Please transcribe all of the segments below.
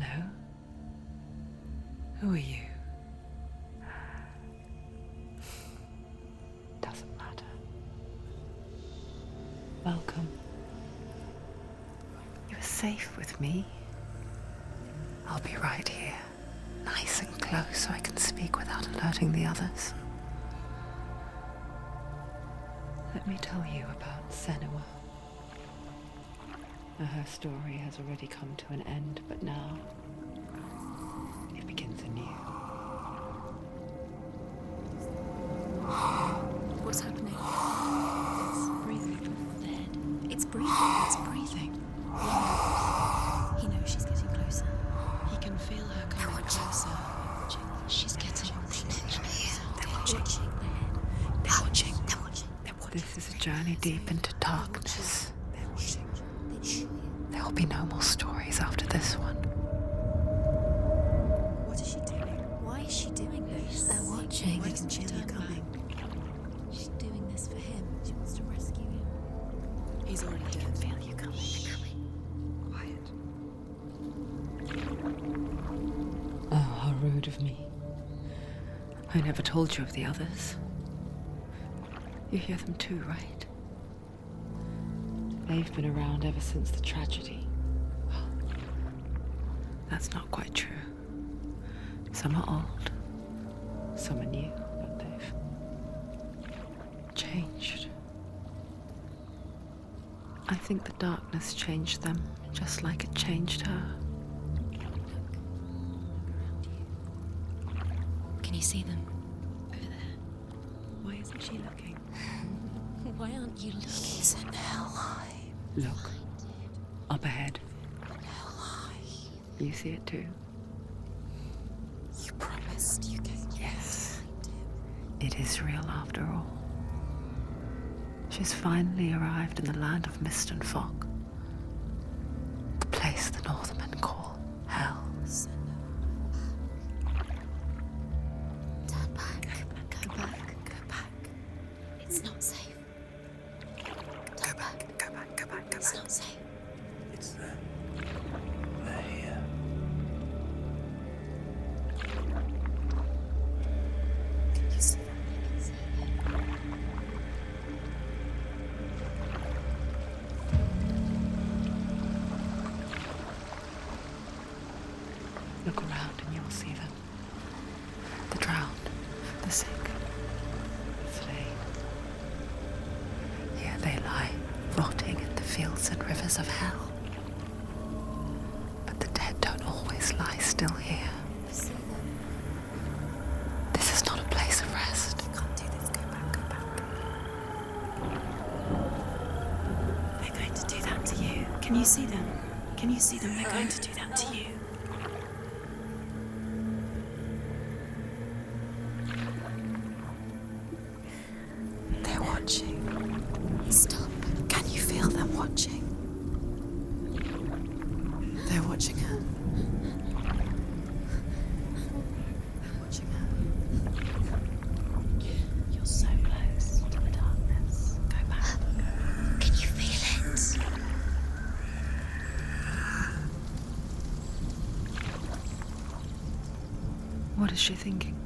Hello. Who are you? Doesn't matter. Welcome. You're safe with me. I'll be right here, nice and close so I can speak without alerting the others. Let me tell you about Senua. Her story has already come to an end, but now it begins anew. What's happening? It's breathing. The head. It's breathing. It's breathing. He knows she's getting closer. He can feel her coming closer. She's getting closer. They're watching. They're watching. They're watching. They're watching. This is a journey deep into darkness. They're watching. There will be no more stories after this one. What is she doing? Why is she doing this? They're watching. Why doesn't she feel you coming? She's doing this for him. She wants to rescue him. He's already dead. I can feel you coming. Quiet. Oh, how rude of me. I never told you of the others. You hear them too, right? They've been around ever since the tragedy. Well, that's not quite true. Some are old, some are new, but they've changed. I think the darkness changed them, just like it changed her. Can you see them? Over there. Why isn't she looking? Why aren't you looking? He's in hell. Look, up ahead. Hell. You see it too? You promised you came. Yes. It is real after all. She's finally arrived in the land of mist and fog. The place the Northmen call Hell. Turn back. Go back. Go back. It's not safe. Go back. It's not safe. It's them. They're here. Can you see them? I can see them. Look around and you'll see them. The drowned, the sick, the slain. Here they lie, rotting in the fields and rivers of hell. But the dead don't always lie still here. You see them? This is not a place of rest. You can't do this. Go back. Go back. They're going to do that to you. Can you see them? Can you see them? They're going to do that to you. They're watching. Stop. Can you feel them watching? They're watching her. They're watching her. You're so close to the darkness. Go back. Can you feel it? What is she thinking?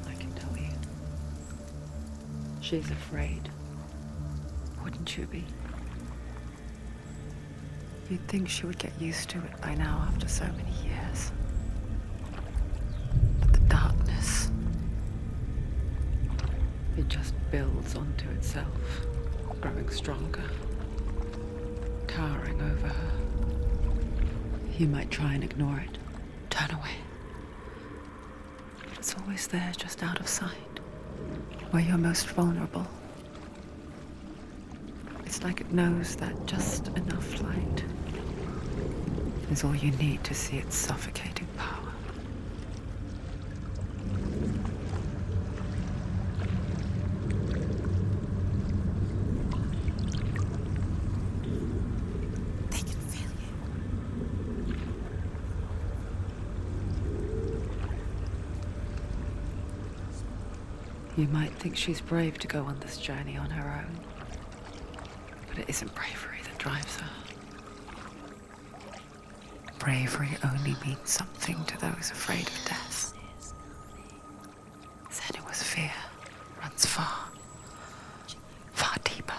I can tell you. She's afraid. Wouldn't you be? You'd think she would get used to it by now after so many years. But the darkness, it just builds onto itself, growing stronger, towering over her. You might try and ignore it, turn away. But it's always there, just out of sight, where you're most vulnerable. It's like it knows that just enough light is all you need to see its suffocating power. They can feel you. You might think she's brave to go on this journey on her own, but it isn't bravery that drives her. bravery only means something to those afraid of death. Senua's fear runs far, far deeper.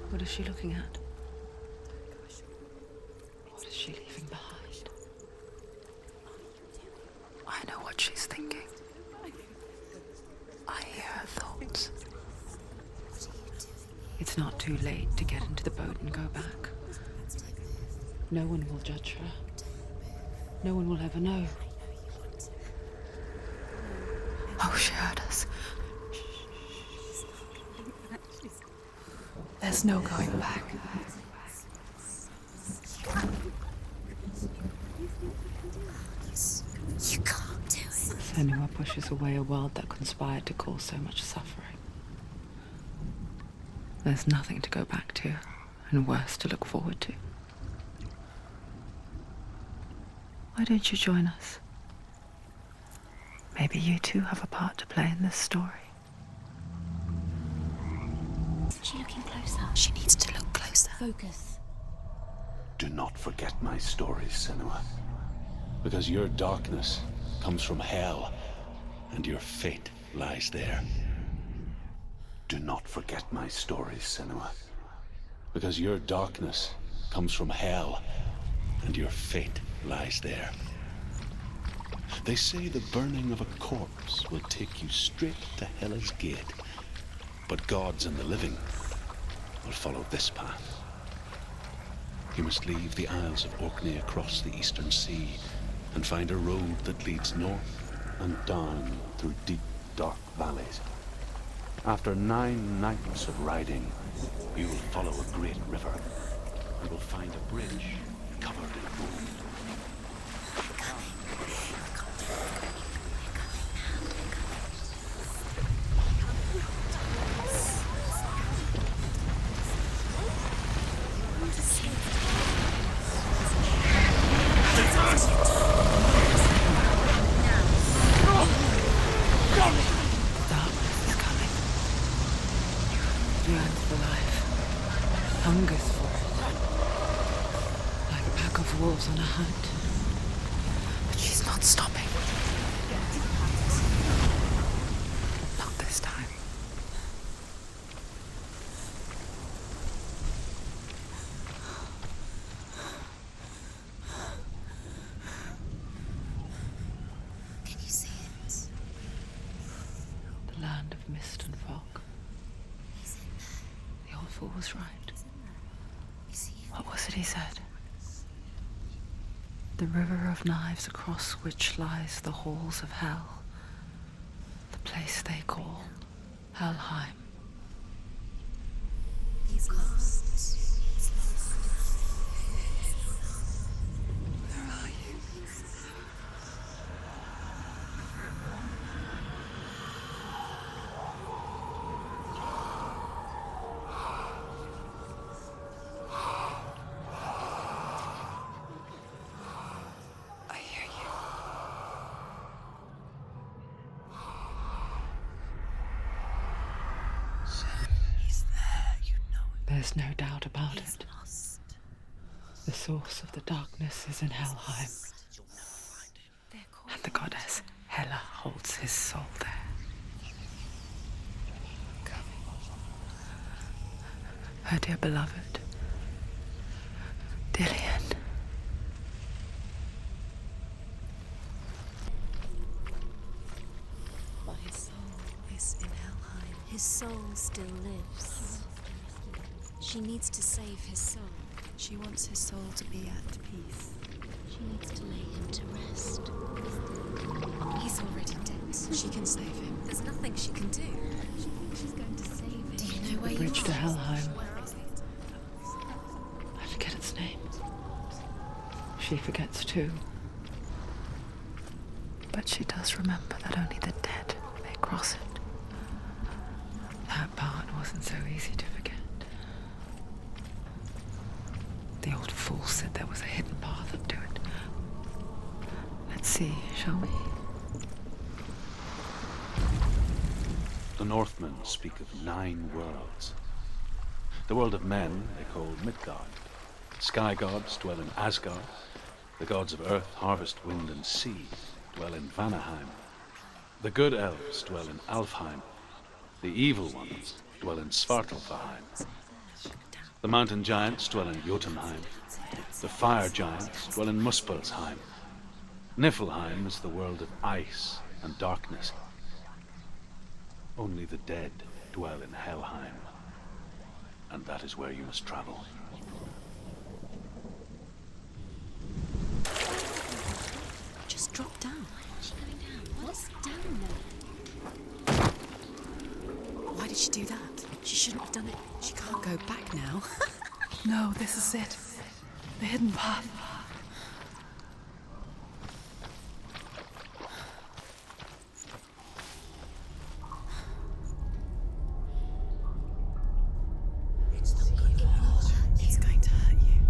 What is she looking at? What is she leaving behind? I know what she's thinking. I hear her thoughts. It's not too late to get into the boat and go back. No one will judge her. No one will ever know. Oh, she heard us. There's no going back. You can't do it. Senua pushes away a world that conspired to cause so much suffering. There's nothing to go back to, and worse to look forward to. Why don't you join us? Maybe you too have a part to play in this story. Isn't she looking closer? She needs to look closer. Focus. Do not forget my stories, Senua. Because your darkness comes from hell, and your fate lies there. Do not forget my stories, Senua. Because your darkness comes from hell, and your fate lies there. They say the burning of a corpse will take you straight to Hela's gate, but gods and the living will follow this path. You must leave the Isles of Orkney across the eastern sea and find a road that leads north and down through deep, dark valleys. After 9 nights of riding, you will follow a great river and will find a bridge covered in gold. Darkness is coming. Yearns for life. Hungers for it. Like a pack of wolves on a hunt. But she's not stopping. Not this time. Can you see it? The land of mist and fog. He's in there. The old fool was right. You see him? What was it he said? The river of knives across which lies the halls of hell. The place they call Helheim. He's lost. He's lost. Where are you? I hear you. He's there, you know it. There's no doubt about He's it. lost. The source of the darkness is in Helheim, They're called and the goddess Hela holds his soul there. Her dear beloved, Dillian. But his soul is in Helheim. His soul still lives. She needs to save his soul. She wants his soul to be at peace. She needs to lay him to rest. He's already dead. She can save him. There's nothing she can do. She's going to save him. Do you know where The bridge to Helheim She forgets too. But she does remember that only the dead may cross it. That part wasn't so easy to forget. The old fool said there was a hidden path up to it. Let's see, shall we? The Northmen speak of 9 worlds. The world of men they call Midgard. Sky gods dwell in Asgard. The gods of earth, harvest, wind, and sea dwell in Vanaheim. The good elves dwell in Alfheim. The evil ones dwell in Svartalfheim. The mountain giants dwell in Jotunheim. The fire giants dwell in Muspelheim. Niflheim is the world of ice and darkness. Only the dead dwell in Helheim. And that is where you must travel. Just drop down. What's going down? What's down there? Why did she do that? She shouldn't have done it. She can't go back now. No, this is it. The hidden path. It's going to hurt you.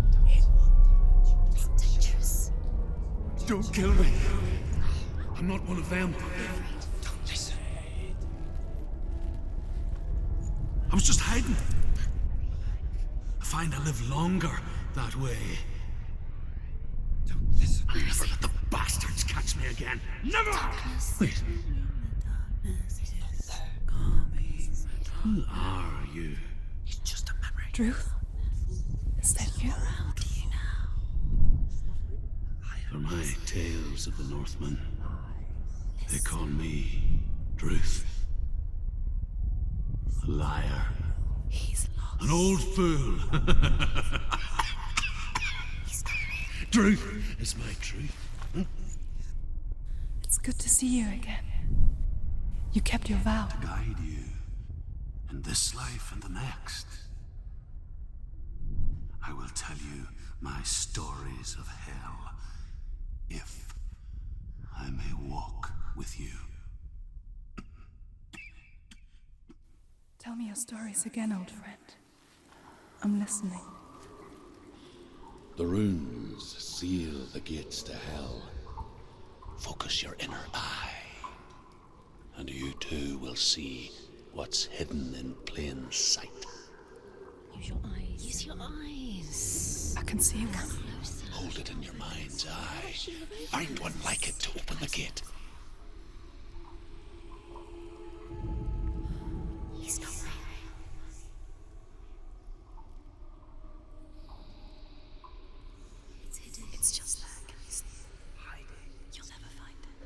It's dangerous. Don't kill me. I'm not one of them. Don't listen. I was just hiding. I find I live longer that way. Don't listen. I'll never let the bastards catch me again. Never! Wait. Who are you? It's just a memory. Druth? Is that you? Around you now. For my tales of the Northmen, they call me Druth. A liar. He's lost. An old fool. He's not real. Truth is my truth. It's good to see you again. You kept your vow. Guide you in this life and the next. I will tell you my stories of hell, if I may walk with you. Tell me your stories again, old friend. I'm listening. The runes seal the gates to hell. Focus your inner eye, and you too will see what's hidden in plain sight. Use your eyes. Use your eyes. I can see one. Closer. Hold it in your mind's eye. Find one like it to open the gate. He's not real. It's hidden. It's just there. Hiding. You'll never find it.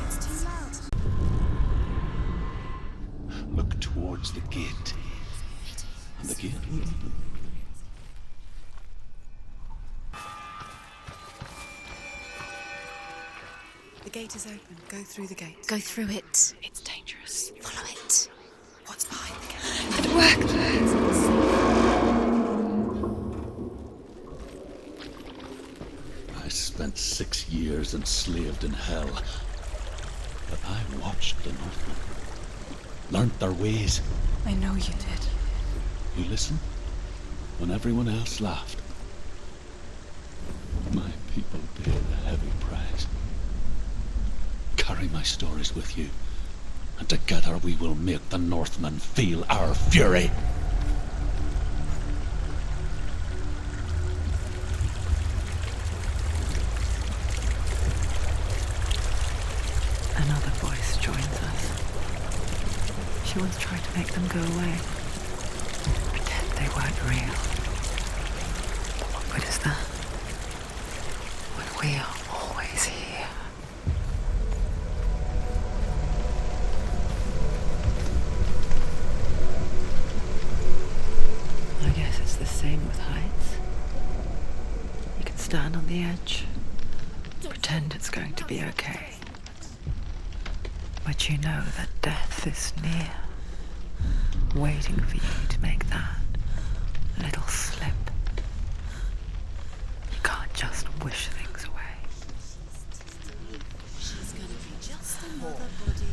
It's too loud. Look towards the gate, and the gate will open. The gate is open. Go through the gate. Go through it. It's dangerous. Follow it. What's behind the gate? It worked! I spent 6 years enslaved in hell, but I watched the Northmen, learnt their ways. I know you did. You listened when everyone else laughed. My people paid a heavy price. Carry my stories with you, and together we will make the Northmen feel our fury. Another voice joins us. She once tried to make them go away. Pretend they weren't real. But what good is that? When we are always here. I guess it's the same with heights. You can stand on the edge, pretend it's going to be okay. But you know that death is near, waiting for you to make that little slip. You can't just wish things away. She's gonna be just another body.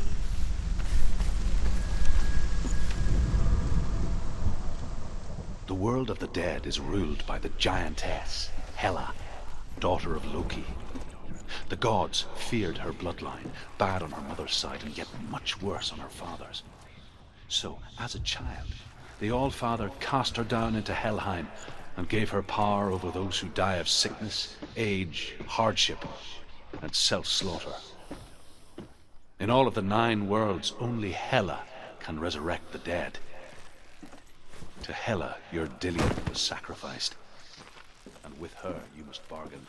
The world of the dead is ruled by the giantess, Hela, daughter of Loki. The gods feared her bloodline, bad on her mother's side and yet much worse on her father's. So, as a child, the All-Father cast her down into Helheim and gave her power over those who die of sickness, age, hardship, and self-slaughter. In all of the 9 worlds, only Hela can resurrect the dead. To Hela, your Dillion was sacrificed, and with her you must bargain.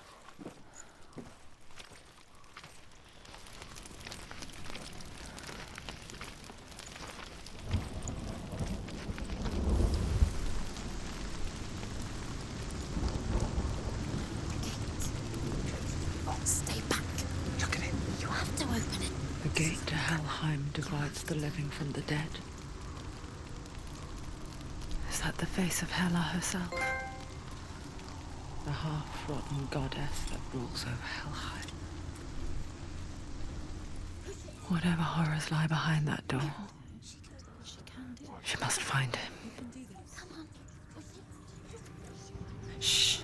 Stay back. Look at it. You have to open it. The gate to Helheim divides the living from the dead. Is that the face of Hela herself? The half-rotten goddess that rules over Helheim. Whatever horrors lie behind that door, she must find him. Shh.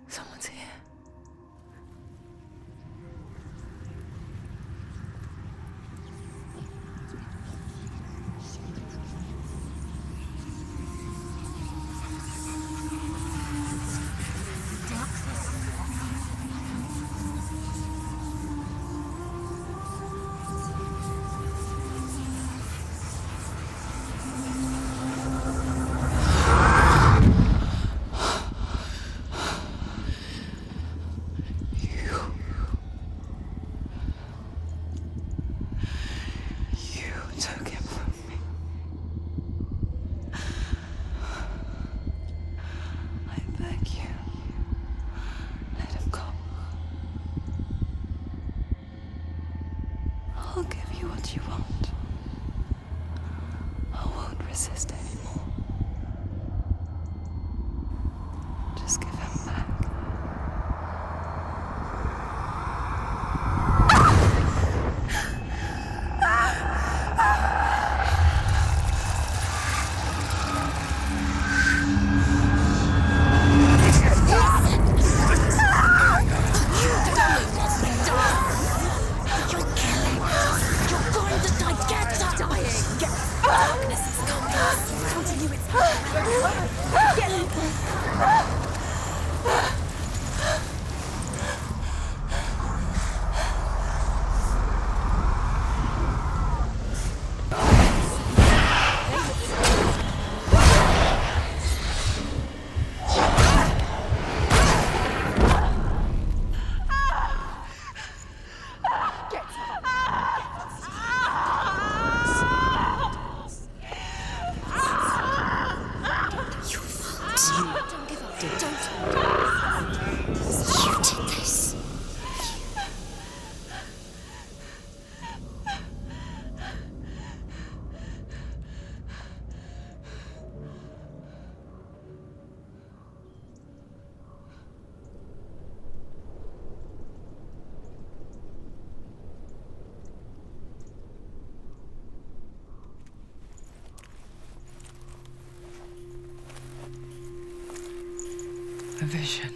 Someone's here. I'll give you what you want. I won't resist anymore. Just give him back. A vision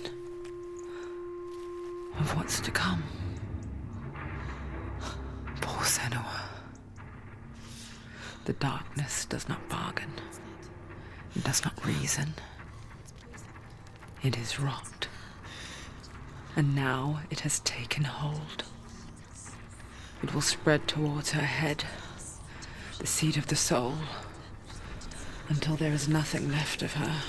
of what's to come. Poor Senua. The darkness does not bargain. It does not reason. It is rot. And now it has taken hold. It will spread towards her head, the seat of the soul, until there is nothing left of her.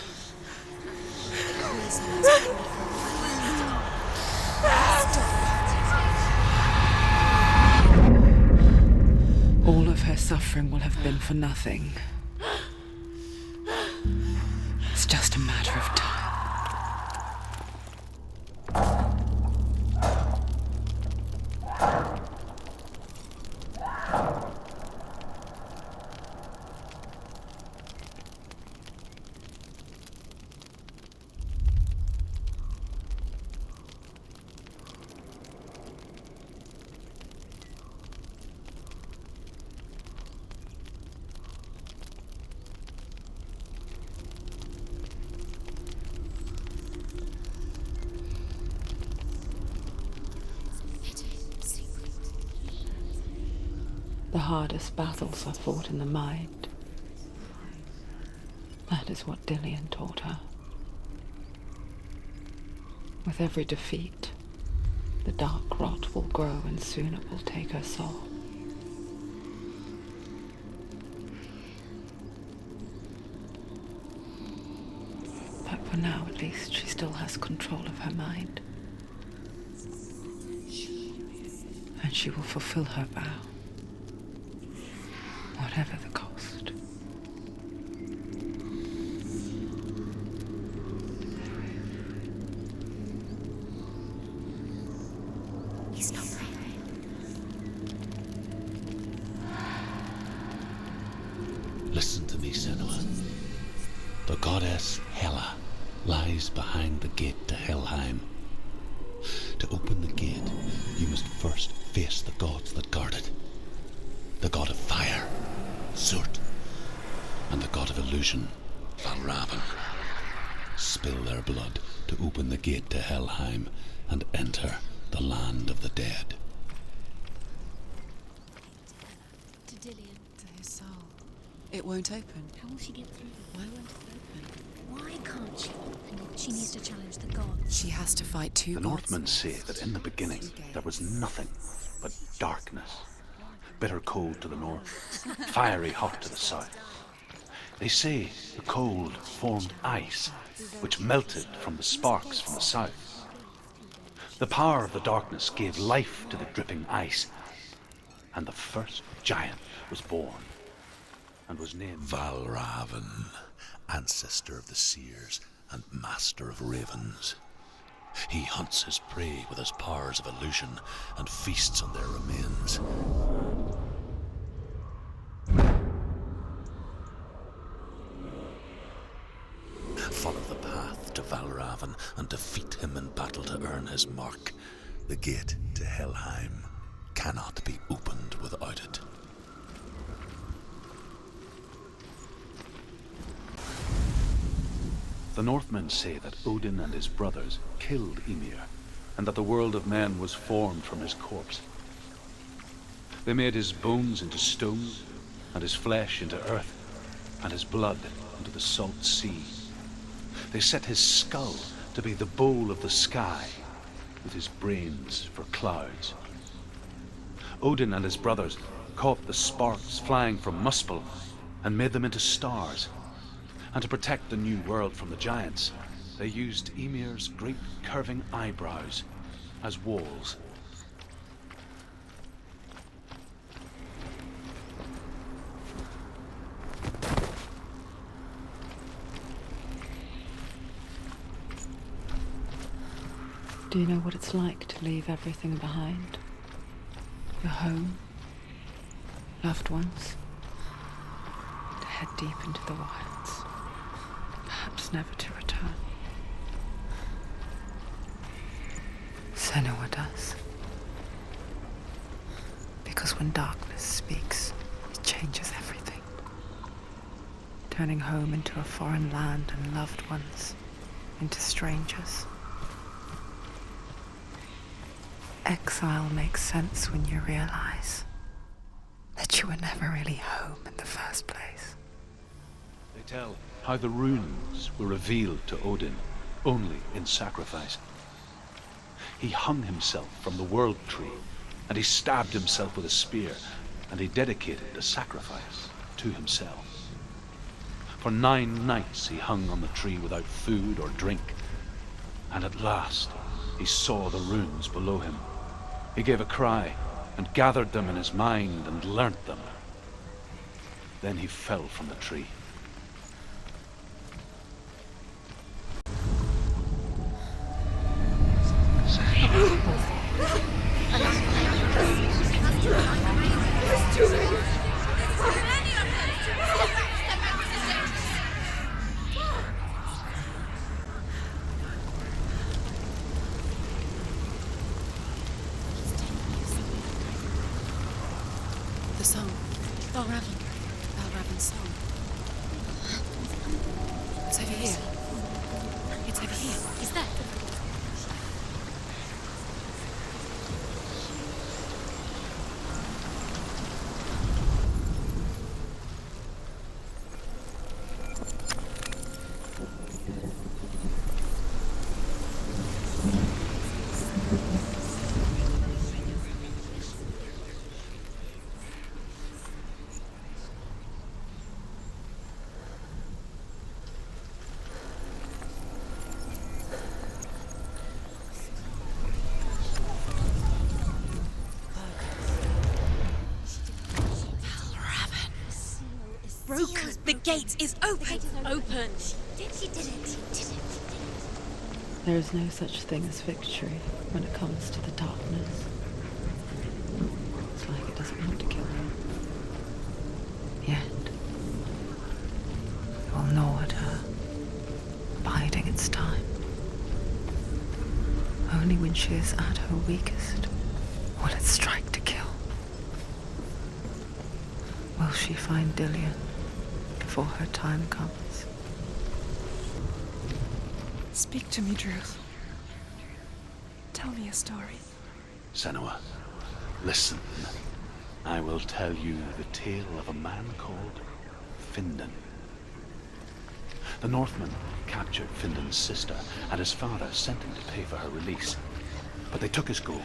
All of her suffering will have been for nothing. It's just a matter of time. The hardest battles are fought in the mind. That is what Dillian taught her. With every defeat, the dark rot will grow and soon it will take her soul. But for now, at least, she still has control of her mind. And she will fulfill her vow, whatever the cost. He's not there. Listen to me, Senua. The goddess Hela lies behind the gate to Helheim. To open the gate, you must first face the gods that guard it. The god of fire, Surt, and the god of illusion, Valravn. Spill their blood to open the gate to Helheim and enter the land of the dead. To Dillian. To his soul. It won't open. How will she get through? Why won't it open? Why can't she open it? She needs to challenge the gods. She has to fight two The gods. Northmen say that in the beginning there was nothing but darkness. Bitter cold to the north, fiery hot to the south. They say the cold formed ice, which melted from the sparks from the south. The power of the darkness gave life to the dripping ice, and the first giant was born, and was named Valravn, ancestor of the seers and master of ravens. He hunts his prey with his powers of illusion and feasts on their remains. Follow the path to Valravn and defeat him in battle to earn his mark. The gate to Helheim cannot be opened without it. The Northmen say that Odin and his brothers killed Ymir, and that the world of men was formed from his corpse. They made his bones into stone, and his flesh into earth, and his blood into the salt sea. They set his skull to be the bowl of the sky, with his brains for clouds. Odin and his brothers caught the sparks flying from Muspel and made them into stars. And to protect the new world from the giants, they used Ymir's great curving eyebrows as walls. Do you know what it's like to leave everything behind? Your home, loved ones, to head deep into the wilds, perhaps never to return. Senua does. Because when darkness speaks, it changes everything. Turning home into a foreign land and loved ones into strangers. Exile makes sense when you realize that you were never really home in the first place. They tell how the runes were revealed to Odin only in sacrifice. He hung himself from the world tree, and he stabbed himself with a spear, and he dedicated a sacrifice to himself. For 9 nights he hung on the tree without food or drink, and at last he saw the runes below him. He gave a cry and gathered them in his mind and learnt them. Then he fell from the tree. The song. Valravn's song. It's over here. It's over here. Is that? broken. The gate is open. Open. She did it. There is no such thing as victory when it comes to the darkness. It's like it doesn't want to kill you. Yet, it will gnaw at her, biding its time. Only when she is at her weakest will it strike to kill. Will she find Dillion before her time comes? Speak to me, Druth. Tell me a story. Senua, listen. I will tell you the tale of a man called Findan. The Northmen captured Findan's sister, and his father sent him to pay for her release. But they took his gold,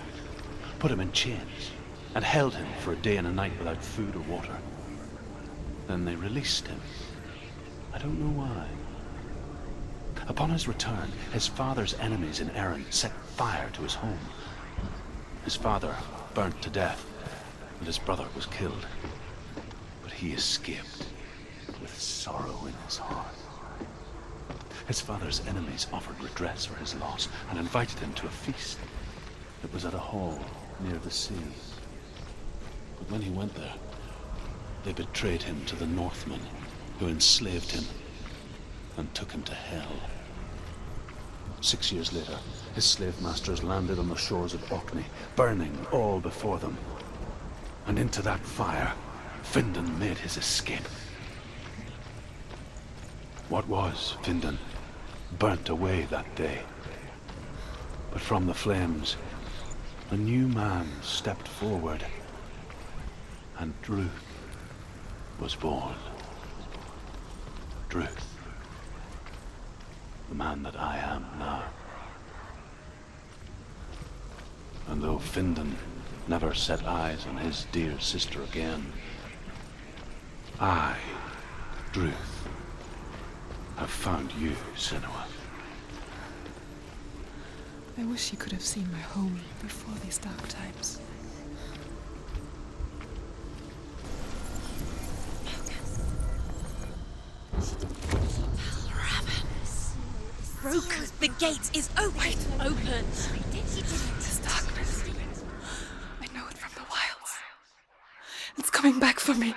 put him in chains, and held him for a day and a night without food or water. Then they released him. I don't know why. Upon his return, his father's enemies in Erin set fire to his home. His father burnt to death, and his brother was killed. But he escaped with sorrow in his heart. His father's enemies offered redress for his loss and invited him to a feast. It was at a hall near the sea. But when he went there, they betrayed him to the Northmen, who enslaved him and took him to hell. 6 years later, his slave masters landed on the shores of Orkney, burning all before them. And into that fire, Findan made his escape. What was Findan burnt away that day. But from the flames, a new man stepped forward, and Druth was born. Druth. The man that I am now. And though Findan never set eyes on his dear sister again, I, Druth, have found you, Senua. I wish you could have seen my home before these dark times. Broken. The gate is open. Open. This darkness. I know it from the wilds. It's coming back for me.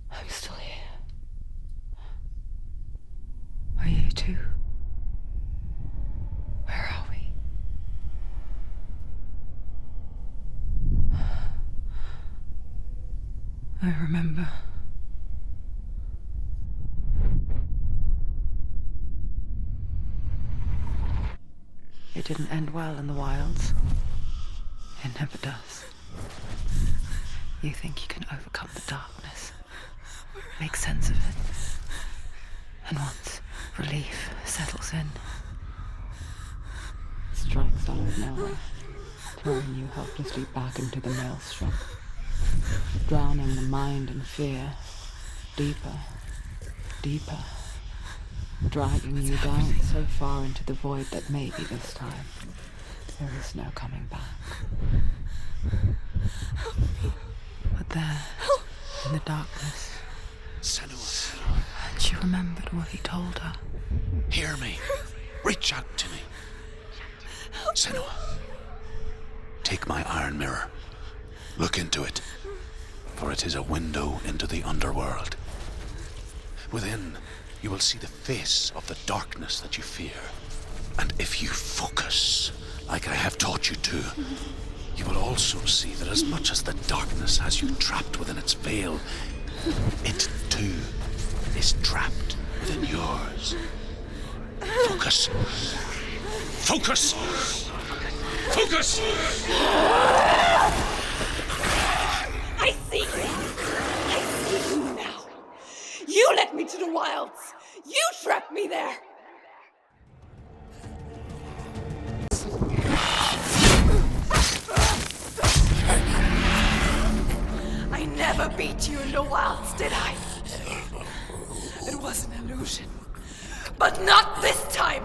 I'm still here. Are you too? Where are we? I remember. It didn't end well in the wilds. It never does. You think you can overcome the darkness, make sense of it, and once relief settles in, it strikes out of nowhere, throwing you helplessly back into the maelstrom, drowning the mind in fear, deeper, deeper, dragging you down so far into the void that maybe this time there is no coming back. But there, in the darkness, Senua, she remembered what he told her. hear me. Reach out to me. Senua, take my iron mirror. Look into it, for it is a window into the underworld. Within, you will see the face of the darkness that you fear. And if you focus, like I have taught you to, you will also see that as much as the darkness has you trapped within its veil, it too is trapped within yours. Focus. Focus! Focus! I see you. I see you now. You led me to the wilds. You trapped me there. I never beat you in the wilds, did I? It was an illusion. But not this time.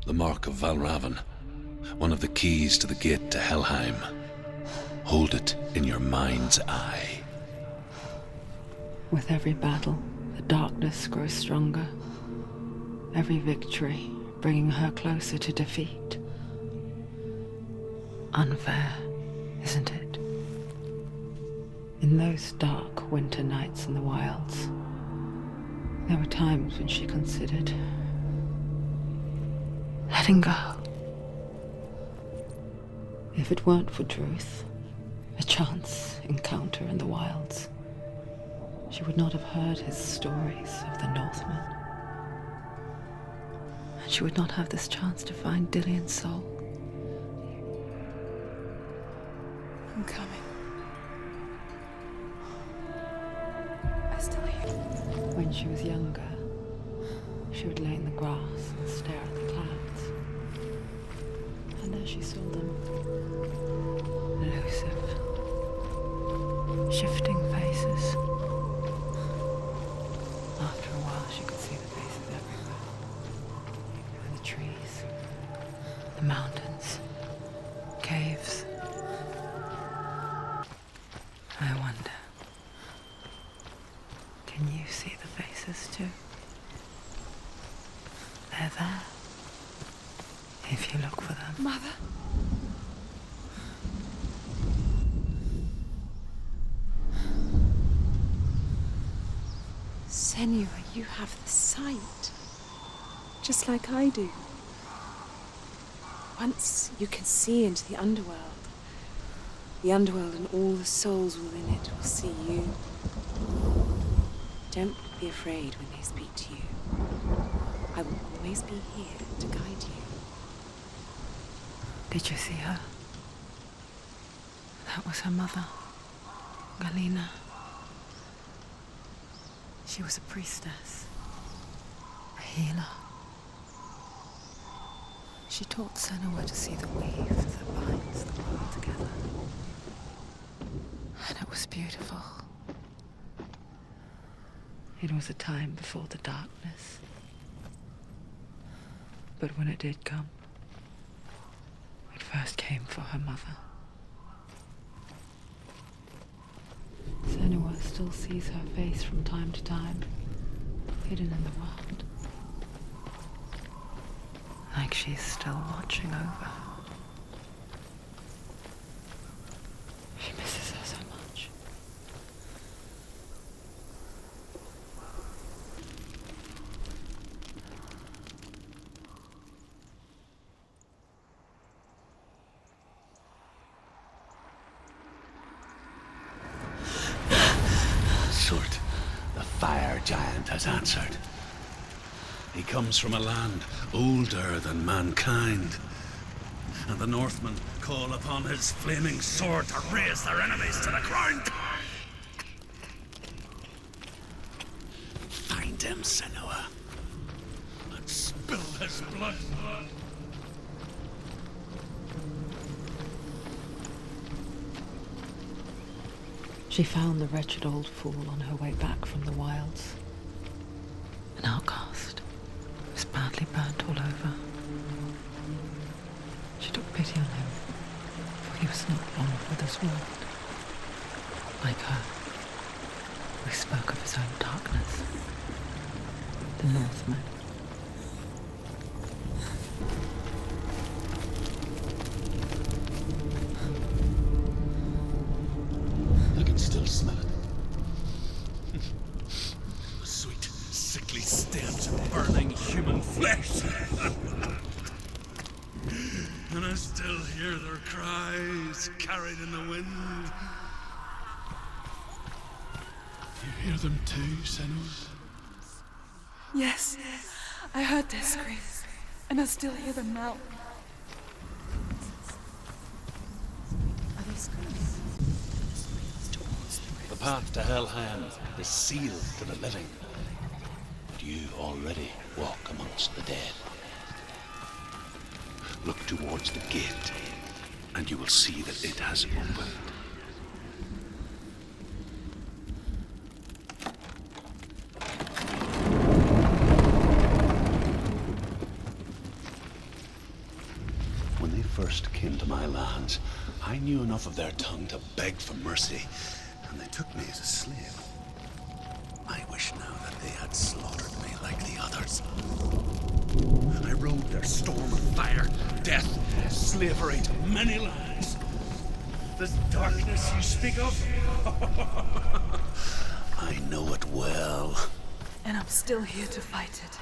The mark of Valravan. One of the keys to the gate to Helheim. Hold it in your mind's eye. With every battle, the darkness grows stronger. Every victory bringing her closer to defeat. Unfair, isn't it? In those dark winter nights in the wilds, there were times when she considered letting go. If it weren't for Druth, a chance encounter in the wilds, she would not have heard his stories of the Northmen. And she would not have this chance to find Dillion's soul. I'm coming. I still hear you. When she was younger, she would lay in the grass and stare at the clouds. And there she saw them. Elusive. Shifting faces. After a while, she could see the faces everywhere. In the trees, the mountains, caves. I wonder, can you see the faces too? They're there, if you look for them. Mother? Senua, you have the sight. Just like I do. Once you can see into the underworld. The underworld and all the souls within it will see you. Don't be afraid when they speak to you. I will always be here to guide you. Did you see her? That was her mother, Galina. She was a priestess, a healer. She taught Senua to see the weave that binds the world together. And it was beautiful. It was a time before the darkness. But when it did come, it first came for her mother. Senua still sees her face from time to time, hidden in the world. Like she's still watching over her. She misses her so much. Sword, the fire giant has answered. He comes from a land older than mankind. And the Northmen call upon his flaming sword to raise their enemies to the ground. Find him, Senua, and spill his blood. She found the wretched old fool on her way back from the wilds. An outcast. He was badly burnt all over. She took pity on him, for he was not long for this world. Like her, we spoke of his own darkness. The Northmen. I can still smell it. The sweet, sickly stench of burning human flesh. And I still hear their cries carried in the wind. You hear them too, Senua? Yes, I heard their screams, and I still hear them now. Are they screaming? The path to Helheim is sealed to the living. But you already walk amongst the dead. Look towards the gate, and you will see that it has opened. first came to my lands, I knew enough of their tongue to beg for mercy, and they took me as a slave. I wish now that they had slaughtered me like the others. I rode their storm of fire, death, slavery to many lands. This darkness you speak of, I know it well. And I'm still here to fight it.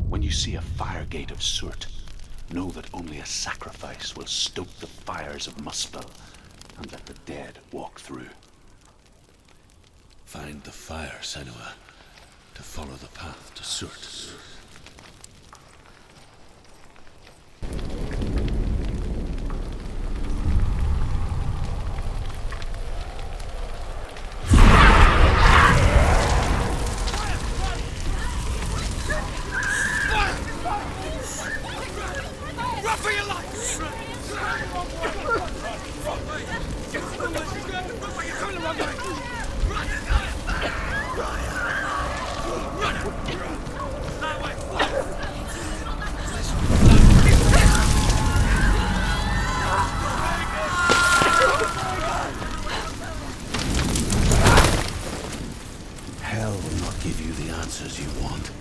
When you see a fire gate of soot, know that only a sacrifice will stoke the fires of Muspel and let the dead walk through. Find the fire, Senua, to follow the path to soot. Hell will not give you the answers you want.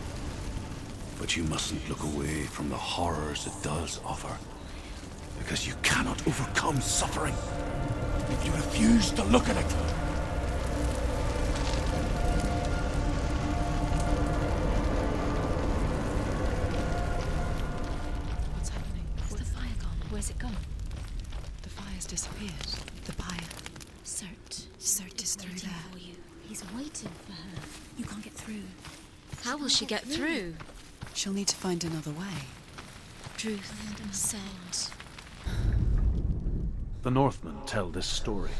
But you mustn't look away from the horrors it does offer. Because you cannot overcome suffering if you refuse to look at it. What's happening? Is the fire gone? Where's it gone? The fire's disappeared. The fire. Cert is through there. for you. He's waiting for her. You can't get through. How will she get through? She'll need to find another way. Truth said. The Northmen tell this story.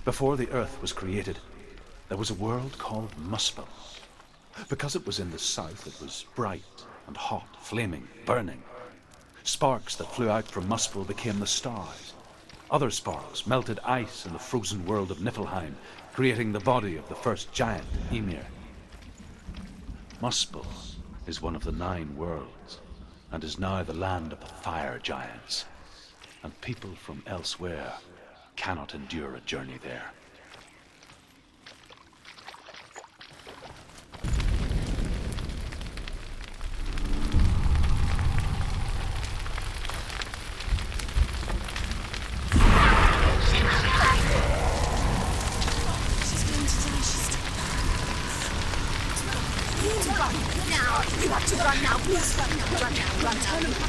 Before the earth was created, there was a world called Muspel. Because it was in the south, it was bright and hot, flaming, burning. Sparks that flew out from Muspel became the stars. Other sparks melted ice in the frozen world of Niflheim, creating the body of the first giant, Ymir. Muspel is one of the 9 worlds, and is now the land of the fire giants. And people from elsewhere cannot endure a journey there. She's going to die. Now, you have to run now. Please run now. Run now. Run now.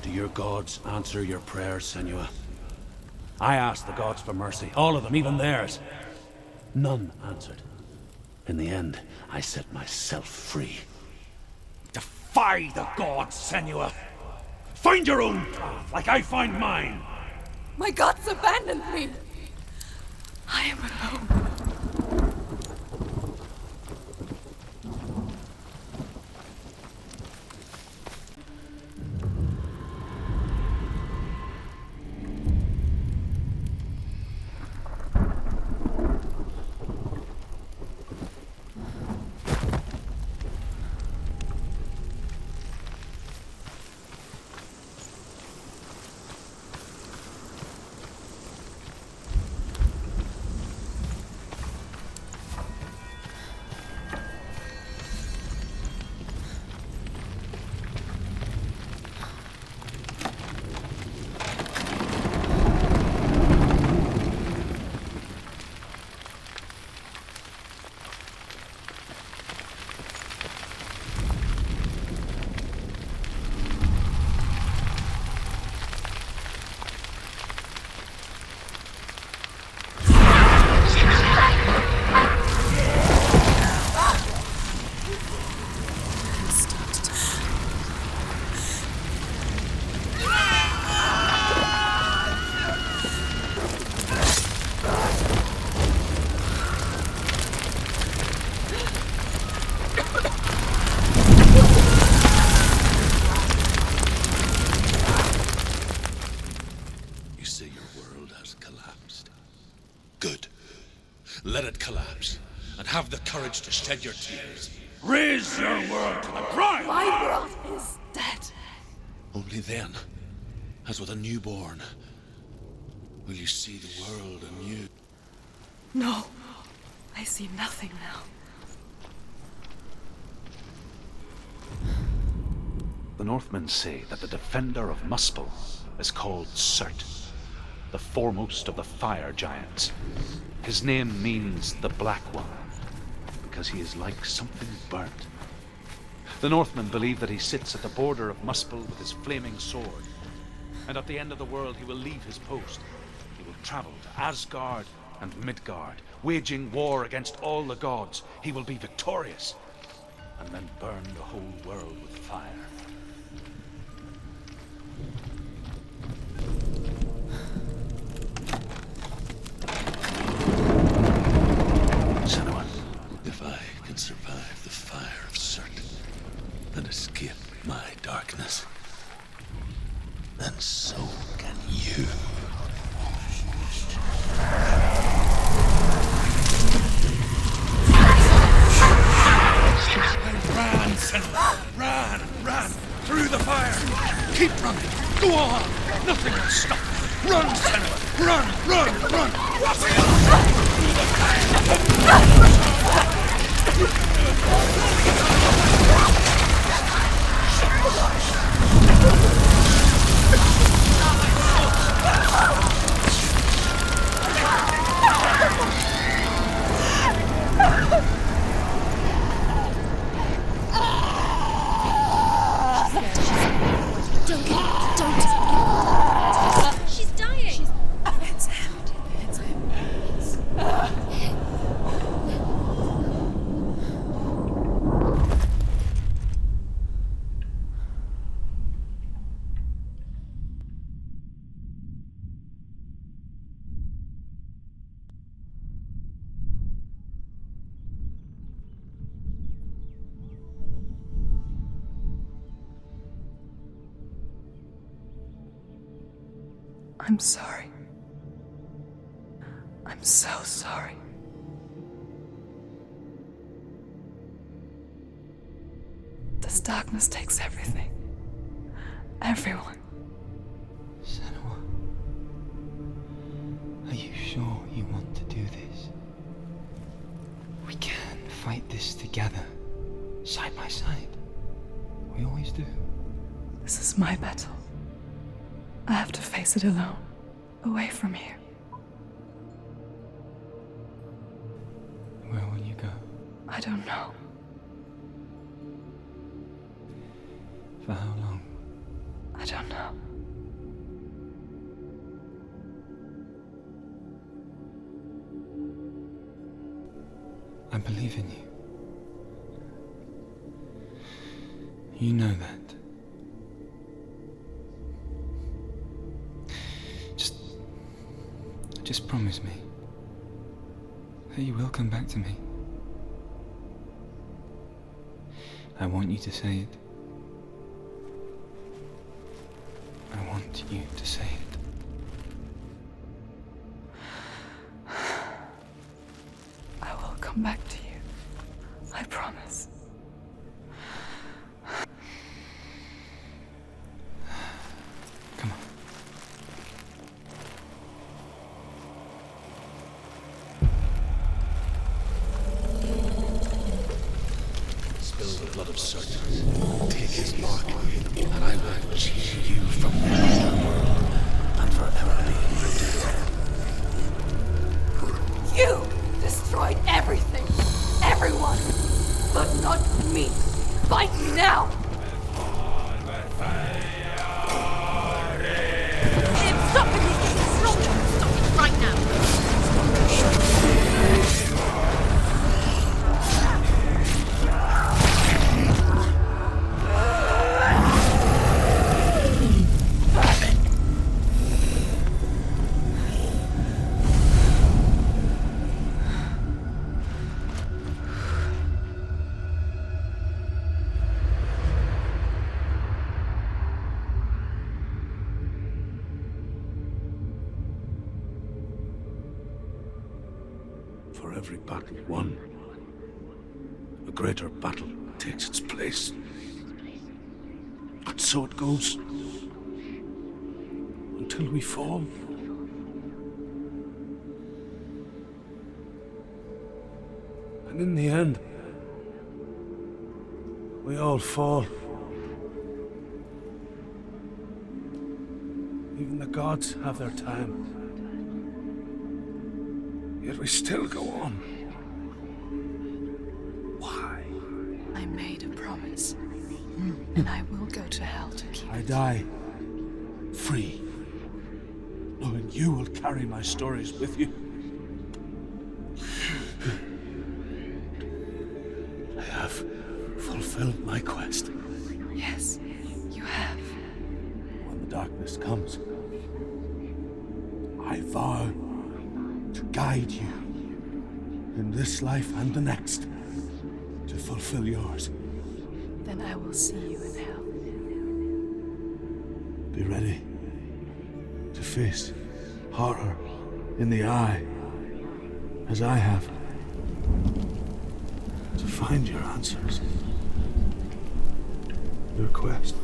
Do your gods answer your prayers, Senua? I asked the gods for mercy, all of them, even theirs. None answered. In the end, I set myself free. Defy the gods, Senua! Find your own path, like I find mine! My gods abandoned me! I am alone. courage to shed your tears. Raise your world to the prime! My world is dead. Only then, as with a newborn, will you see the world anew. No, I see nothing now. The Northmen say that the defender of Muspel is called Surt, the foremost of the fire giants. His name means the Black One, because he is like something burnt. The Northmen believe that he sits at the border of Muspel with his flaming sword, and at the end of the world he will leave his post. He will travel to Asgard and Midgard, waging war against all the gods. He will be victorious, and then burn the whole world with fire. Senua, if I can survive the fire of Surt and escape my darkness, then so can you. Run, Senua! Run! Through the fire! Keep running! Go on! Nothing will stop! Run, Senua! Run! Through the Don't. She's dying. It's him. I'm sorry. I'm so sorry. This darkness takes everything. Everyone. Senua, are you sure you want to do this? We can fight this together, side by side. We always do. This is my battle. I have to face it alone, away from here. Where will you go? I don't know. For how long? I don't know. I believe in you. You know that. Just promise me that you will come back to me. I want you to say it. I want you to say it. I will come back to you. I promise. Come on. Spill the blood of Surt. Take his mark, and I will change you from the underworld and forever be rooted. You destroyed everything, everyone, but not me. Fight me now. Stop it! He's getting stronger. Stop it right now. For every battle won, greater battle takes its place. But so it goes. Until we fall. And in the end, we all fall. Even the gods have their time. Yet we still go on. Why? I made a promise. And I will go to hell to keep I it. die free, knowing you will carry my stories with you. I have fulfilled my quest. Yes, you have. When the darkness comes, I vow to guide you in this life and the next to fulfill yours. Then I will see you in hell. Be ready to face horror in the eye, as I have, to find your answers, your quest.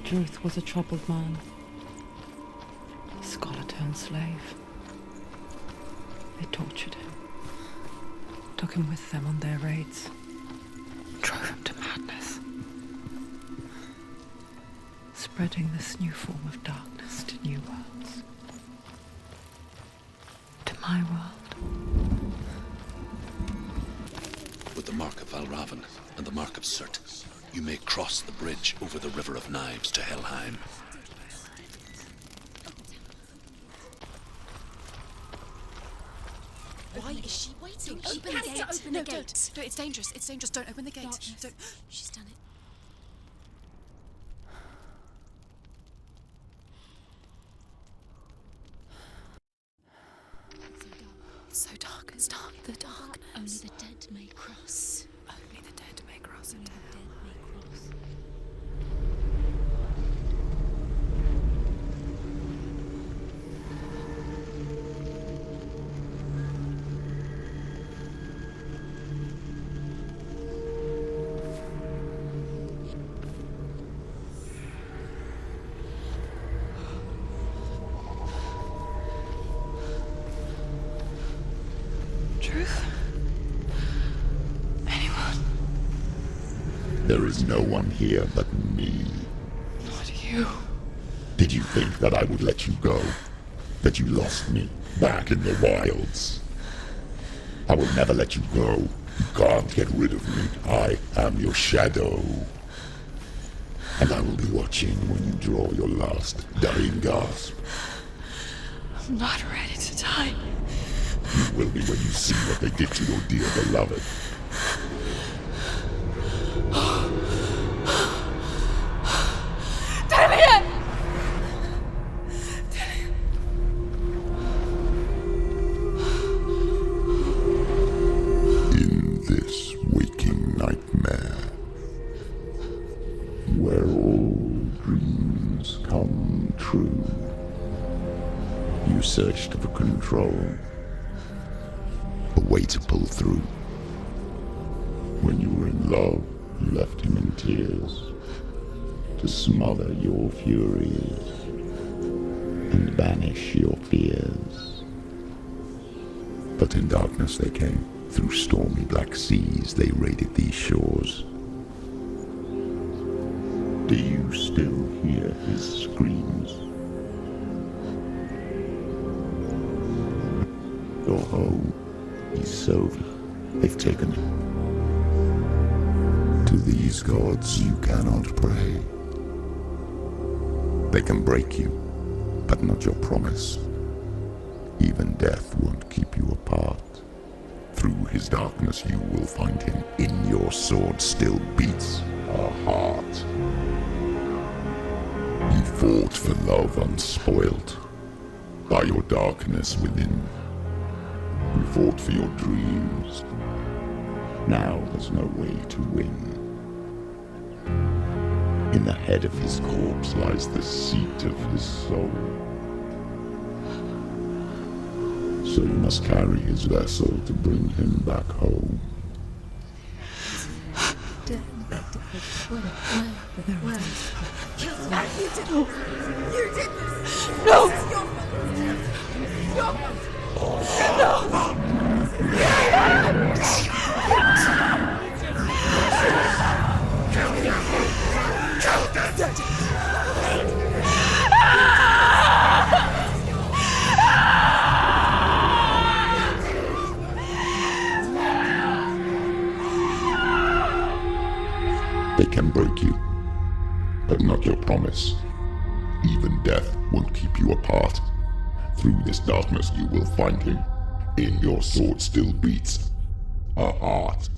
Druth was a troubled man, a scholar turned slave. They tortured him, took him with them on their raids, drove him to madness, spreading this new form of darkness to new worlds. To my world. With the mark of Valravan and the mark of Surt, you may cross the bridge over the River of Knives to Helheim. Why is she waiting? She Open the has gate. to open No, the gate. don't. No, it's dangerous. It's dangerous. Don't open the gate. Darkness. Don't. She's done it. It's so dark. It's dark. The darkness. Only the dead may cross. Only the dead may cross Only into the hell. dead may cross. Truth? Anyone? There is no one here but me. Not you. Did you think that I would let you go? That you lost me back in the wilds? I will never let you go. You can't get rid of me. I am your shadow. And I will be watching when you draw your last dying gasp. I'm not ready to die. You will be when you see what they did to your dear beloved. In this waking nightmare, where all dreams come true, you searched for control, a way to pull through. When you were in love, you left him in tears, to smother your furies and banish your fears. But in darkness they came, through stormy black seas they raided these shores. Do you still hear his screams? Your home is over. They've taken it. To these gods you cannot pray. They can break you, but not your promise. Even death won't keep you apart. Through his darkness you will find him. In your sword still beats a heart. You fought for love unspoilt by your darkness within. You fought for your dreams. Now there's no way to win. In the head of his corpse lies the seat of his soul. So you must carry his vessel to bring him back home. You did this! No! It's your fault! Your fault! They can break you, but not your promise. Even death won't keep you apart. Through this darkness you will find him. In your sword still beats a heart.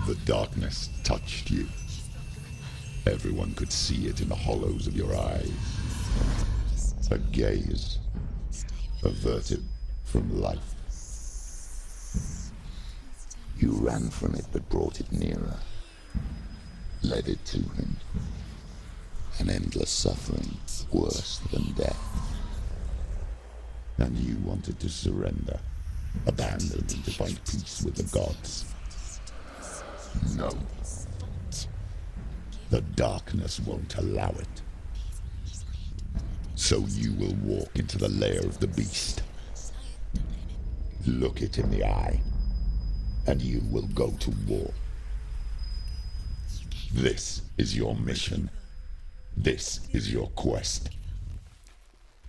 The darkness touched you. Everyone could see it in the hollows of your eyes. A gaze averted from life. You ran from it but brought it nearer. Led it to him. An endless suffering worse than death. And you wanted to surrender. Abandon and to find peace with the gods. No. The darkness won't allow it. So you will walk into the lair of the beast. Look it in the eye, and you will go to war. This is your mission. This is your quest.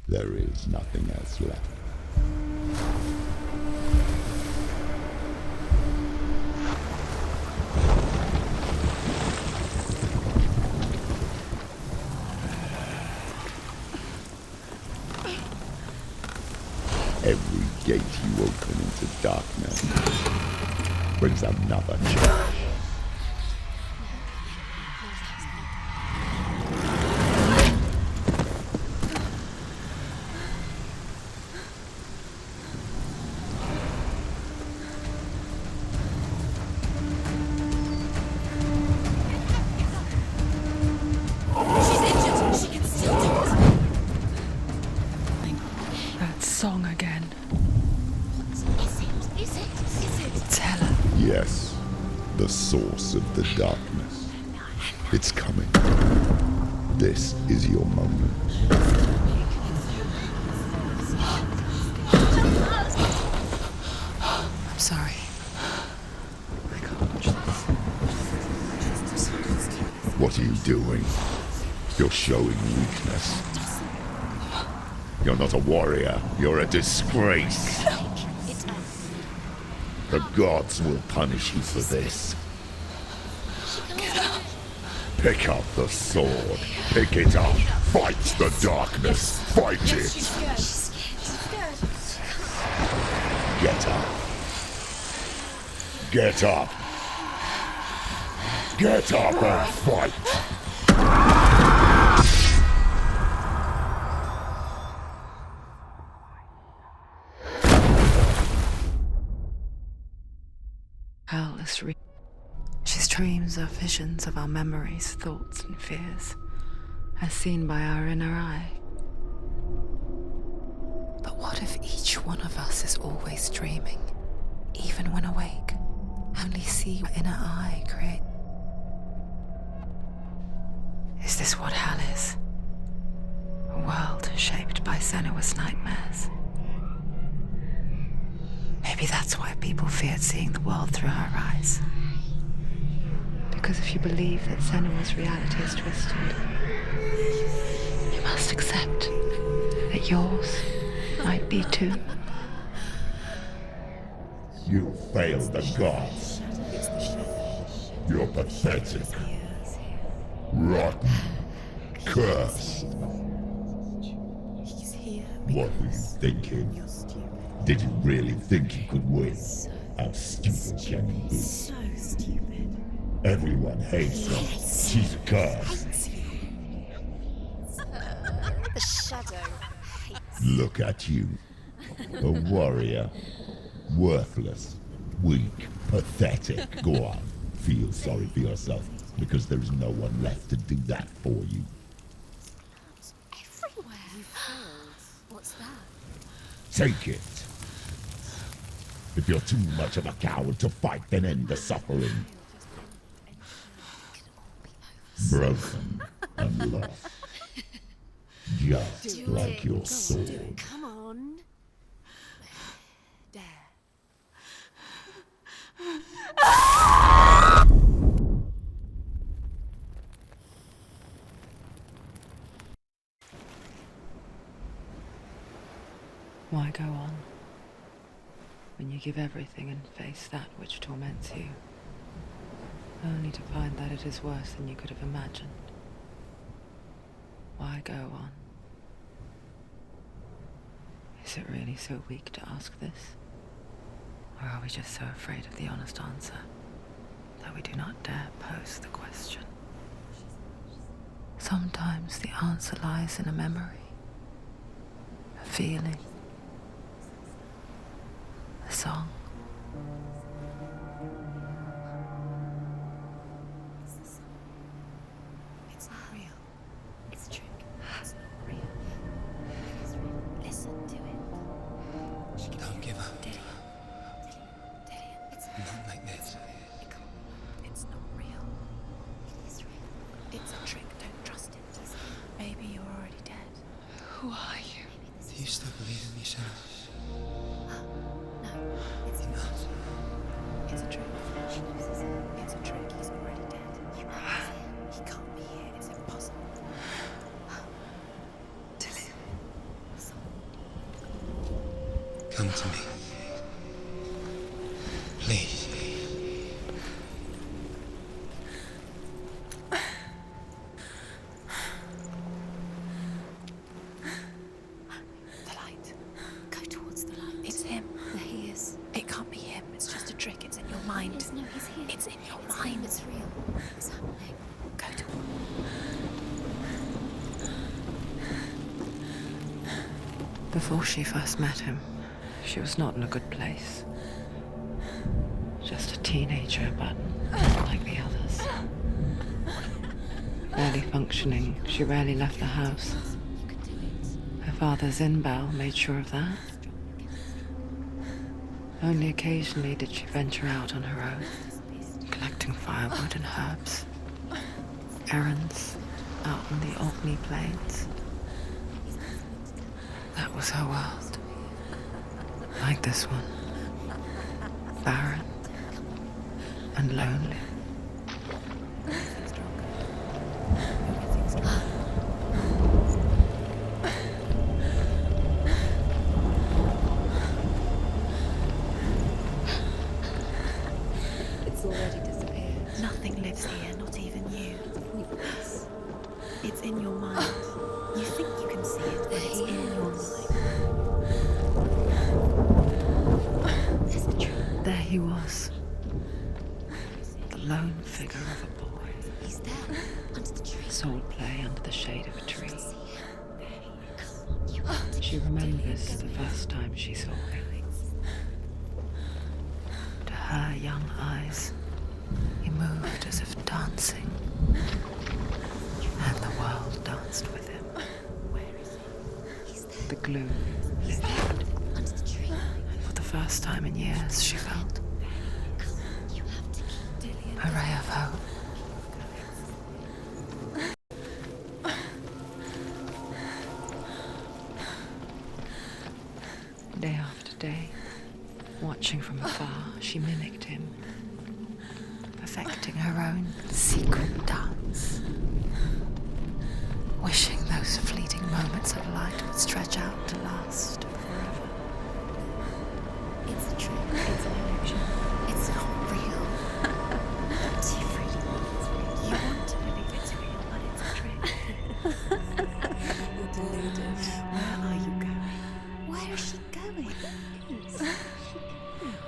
There is nothing else left. Every gate you open into darkness brings another change. She's injured. She can still do it. That song again. Is it? It's Helen. Yes, the source of the darkness. It's coming. This is your moment. I'm sorry. I can't watch this. What are you doing? You're showing weakness. You're not a warrior. You're a disgrace. The gods will punish you for this. Pick up the sword. Pick it up. Fight the darkness. Fight it. Get up. Get up. Get up and fight. Hell is real. She's dreams are visions of our memories, thoughts and fears, as seen by our inner eye. But what if each one of us is always dreaming, even when awake, only see what inner eye creates? Is this what hell is? A world shaped by Senua's nightmares? Maybe that's why people feared seeing the world through her eyes. Because if you believe that Senua's reality is twisted, you must accept that yours might be too. You failed the gods. You're pathetic. Rotten. Cursed. What were you thinking? Did you really think you could win? How stupid can you be? So stupid. Everyone hates her. She's a curse. The shadow hates Look at you. A warrior. Worthless. Weak. Pathetic. Go on. Feel sorry for yourself, because there is no one left to do that for you. Everywhere. You failed. What's that? Take it. If you're too much of a coward to fight, then end the suffering. Broken and lost. Just like your sword. Come on. There. Why go on when you give everything and face that which torments you, only to find that it is worse than you could have imagined? Why go on? Is it really so weak to ask this? Or are we just so afraid of the honest answer that we do not dare pose the question? Sometimes the answer lies in a memory, a feeling, a song. It's not real. It's a trick. It's not real. It's real. Listen to it. She Don't give up. Dillian. It's Not like this. It's not real. It is real. It's a trick. Don't trust it. Maybe you're already dead. Who are you? Do you still believe in me, Senua? No, it's not. It's a trick. She knows it. It's a trick. He's already dead. You know he can't be here. It's impossible. Dillian. Come to me. Please. The light. Go towards the light. It's him. There he is. It can't be him. It's just a trick. It's in your mind. No, he's here. It's in your mind. It's real. It's happening. Go towards. Before she first met him, she was not in a good place. Just a teenager, but not like the others. Barely functioning, she rarely left the house. You can do it. Her father Zinbao made sure of that. Only occasionally did she venture out on her own, collecting firewood and herbs. Errands out on the Orkney plains. That was her world. Like this one. Barren and lonely. It's already disappeared. Nothing lives here, not even you. It's in your mind. You think you can see it, but it's in your mind. There's the truth. There he was. The lone figure of a boy. He's there, under the tree. Sword play under the shade of a tree. See him. You have to She remembers the first time she saw him. To her young eyes, he moved as if dancing. And the world danced with him. Where is he? He's there. The gloom He's lifted. there, under the tree. For the first time in years, she felt You have to keep Dillian. a ray of hope. Day after day, watching from afar, she mimicked him, perfecting her own secret dance, wishing those fleeting moments of light would stretch out to last forever. It's a trick. It's an illusion. It's not real. But you really want it's real. You want to believe it's real, but it's a trick. You're deluded. Where are you going? Where is she going?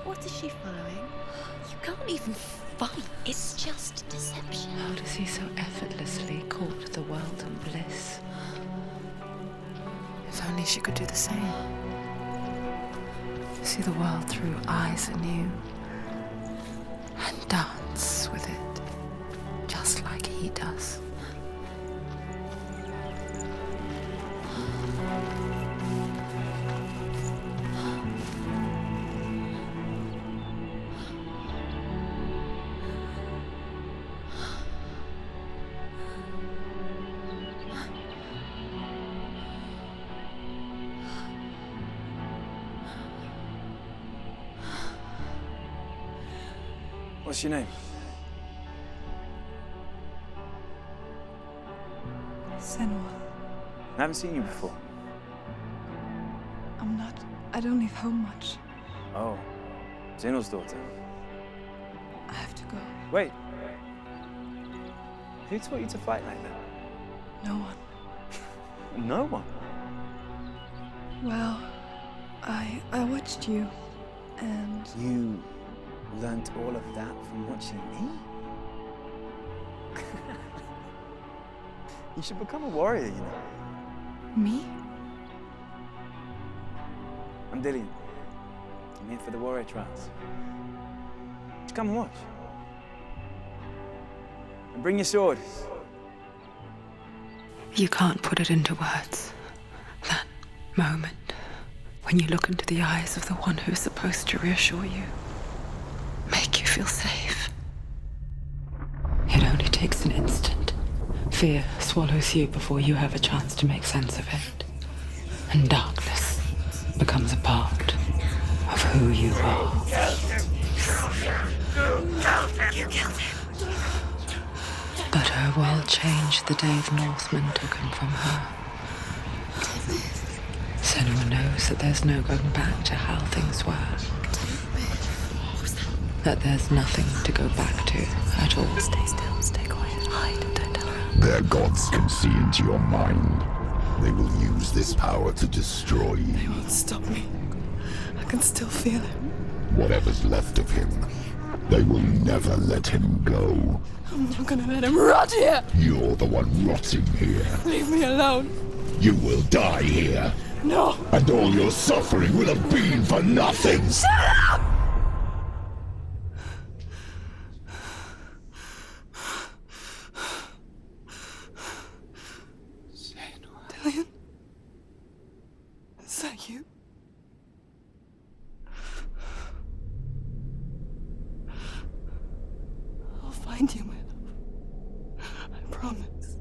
What is she following? You can't even fight. It's just deception. How does he so effortlessly court the world and bliss? If only she could do the same. See the world through eyes anew and dance with it, just like he does. What's your name? Senua. I haven't seen you before. I don't leave home much. Oh, Zenua's daughter. I have to go. Wait. Who taught you to fight like that? No one. No one. Well, I watched you, and You learnt all of that from watching me? You should become a warrior, you know. me? I'm Dillian. I'm here for the warrior trials. Just come and watch. And bring your sword. You can't put it into words. That moment when you look into the eyes of the one who's supposed to reassure you, make you feel safe. It only takes an instant. Fear swallows you before you have a chance to make sense of it. And darkness becomes a part of who you are. But her world changed the day the Northmen took him from her. Senua knows that there's no going back to how things were. That there's nothing to go back to at all. Stay still, stay quiet, hide, don't tell her. Their gods can see into your mind. They will use this power to destroy you. They won't stop me. I can still feel it. Whatever's left of him, they will never let him go. I'm not gonna let him rot here. You're the one rotting here. Leave me alone. You will die here. No. And all your suffering will have been for nothing. Shut up! Dillian? Is that you? I'll find you, my love. I promise.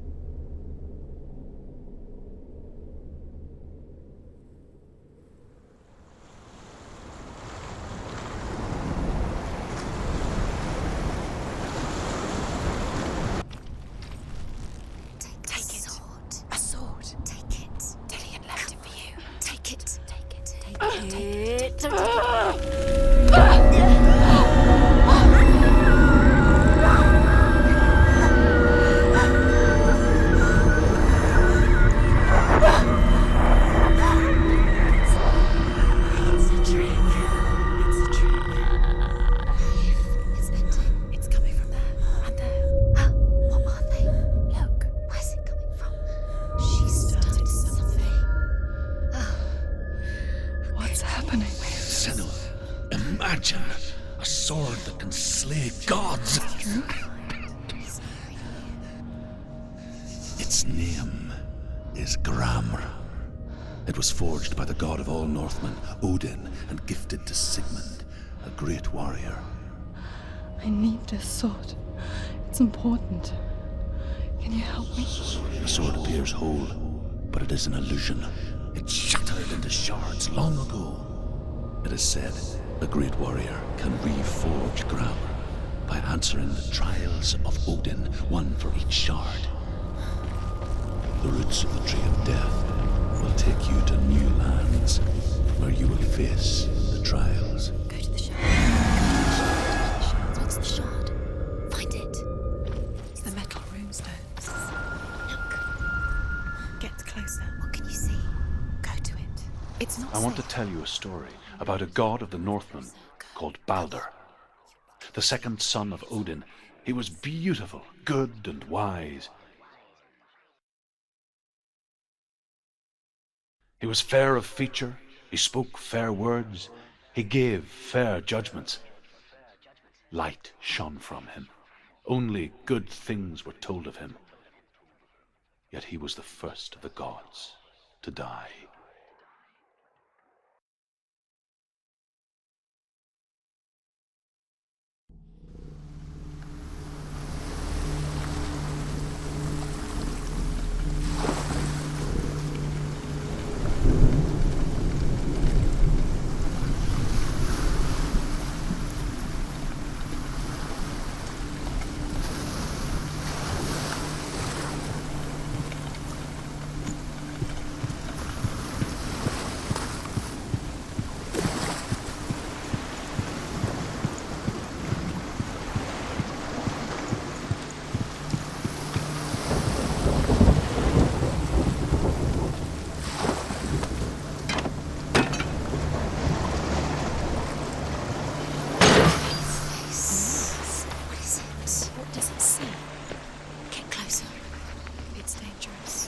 Take it. A sword. Take it. Dillian left it for you. Take it. Take it. Take it. It's a trick. It's a trick. It's ending. It's coming from there and there. Oh, what are they? Look. Where's it coming from? She started something. What's happening? Senua, imagine a sword that can slay gods. Its name is Gramr. It was forged by the god of all Northmen, Odin, and gifted to Sigmund, a great warrior. I need this sword. It's important. Can you help me? The sword appears whole, but it is an illusion. It shattered into shards long ago. It is said a great warrior can reforge Gramr by answering the trials of Odin, one for each shard. The roots of the Tree of Death will take you to new lands where you will face the trials. Go to the shard. What's the shard? Find it. It's the metal runestones. Look. Get closer. What can you see? Go to it. It's not I want to safe. tell you a story about a god of the Northmen called Balder. The second son of Odin. He was beautiful, good, and wise. He was fair of feature, he spoke fair words, he gave fair judgments. Light shone from him. Only good things were told of him. Yet he was the first of the gods to die.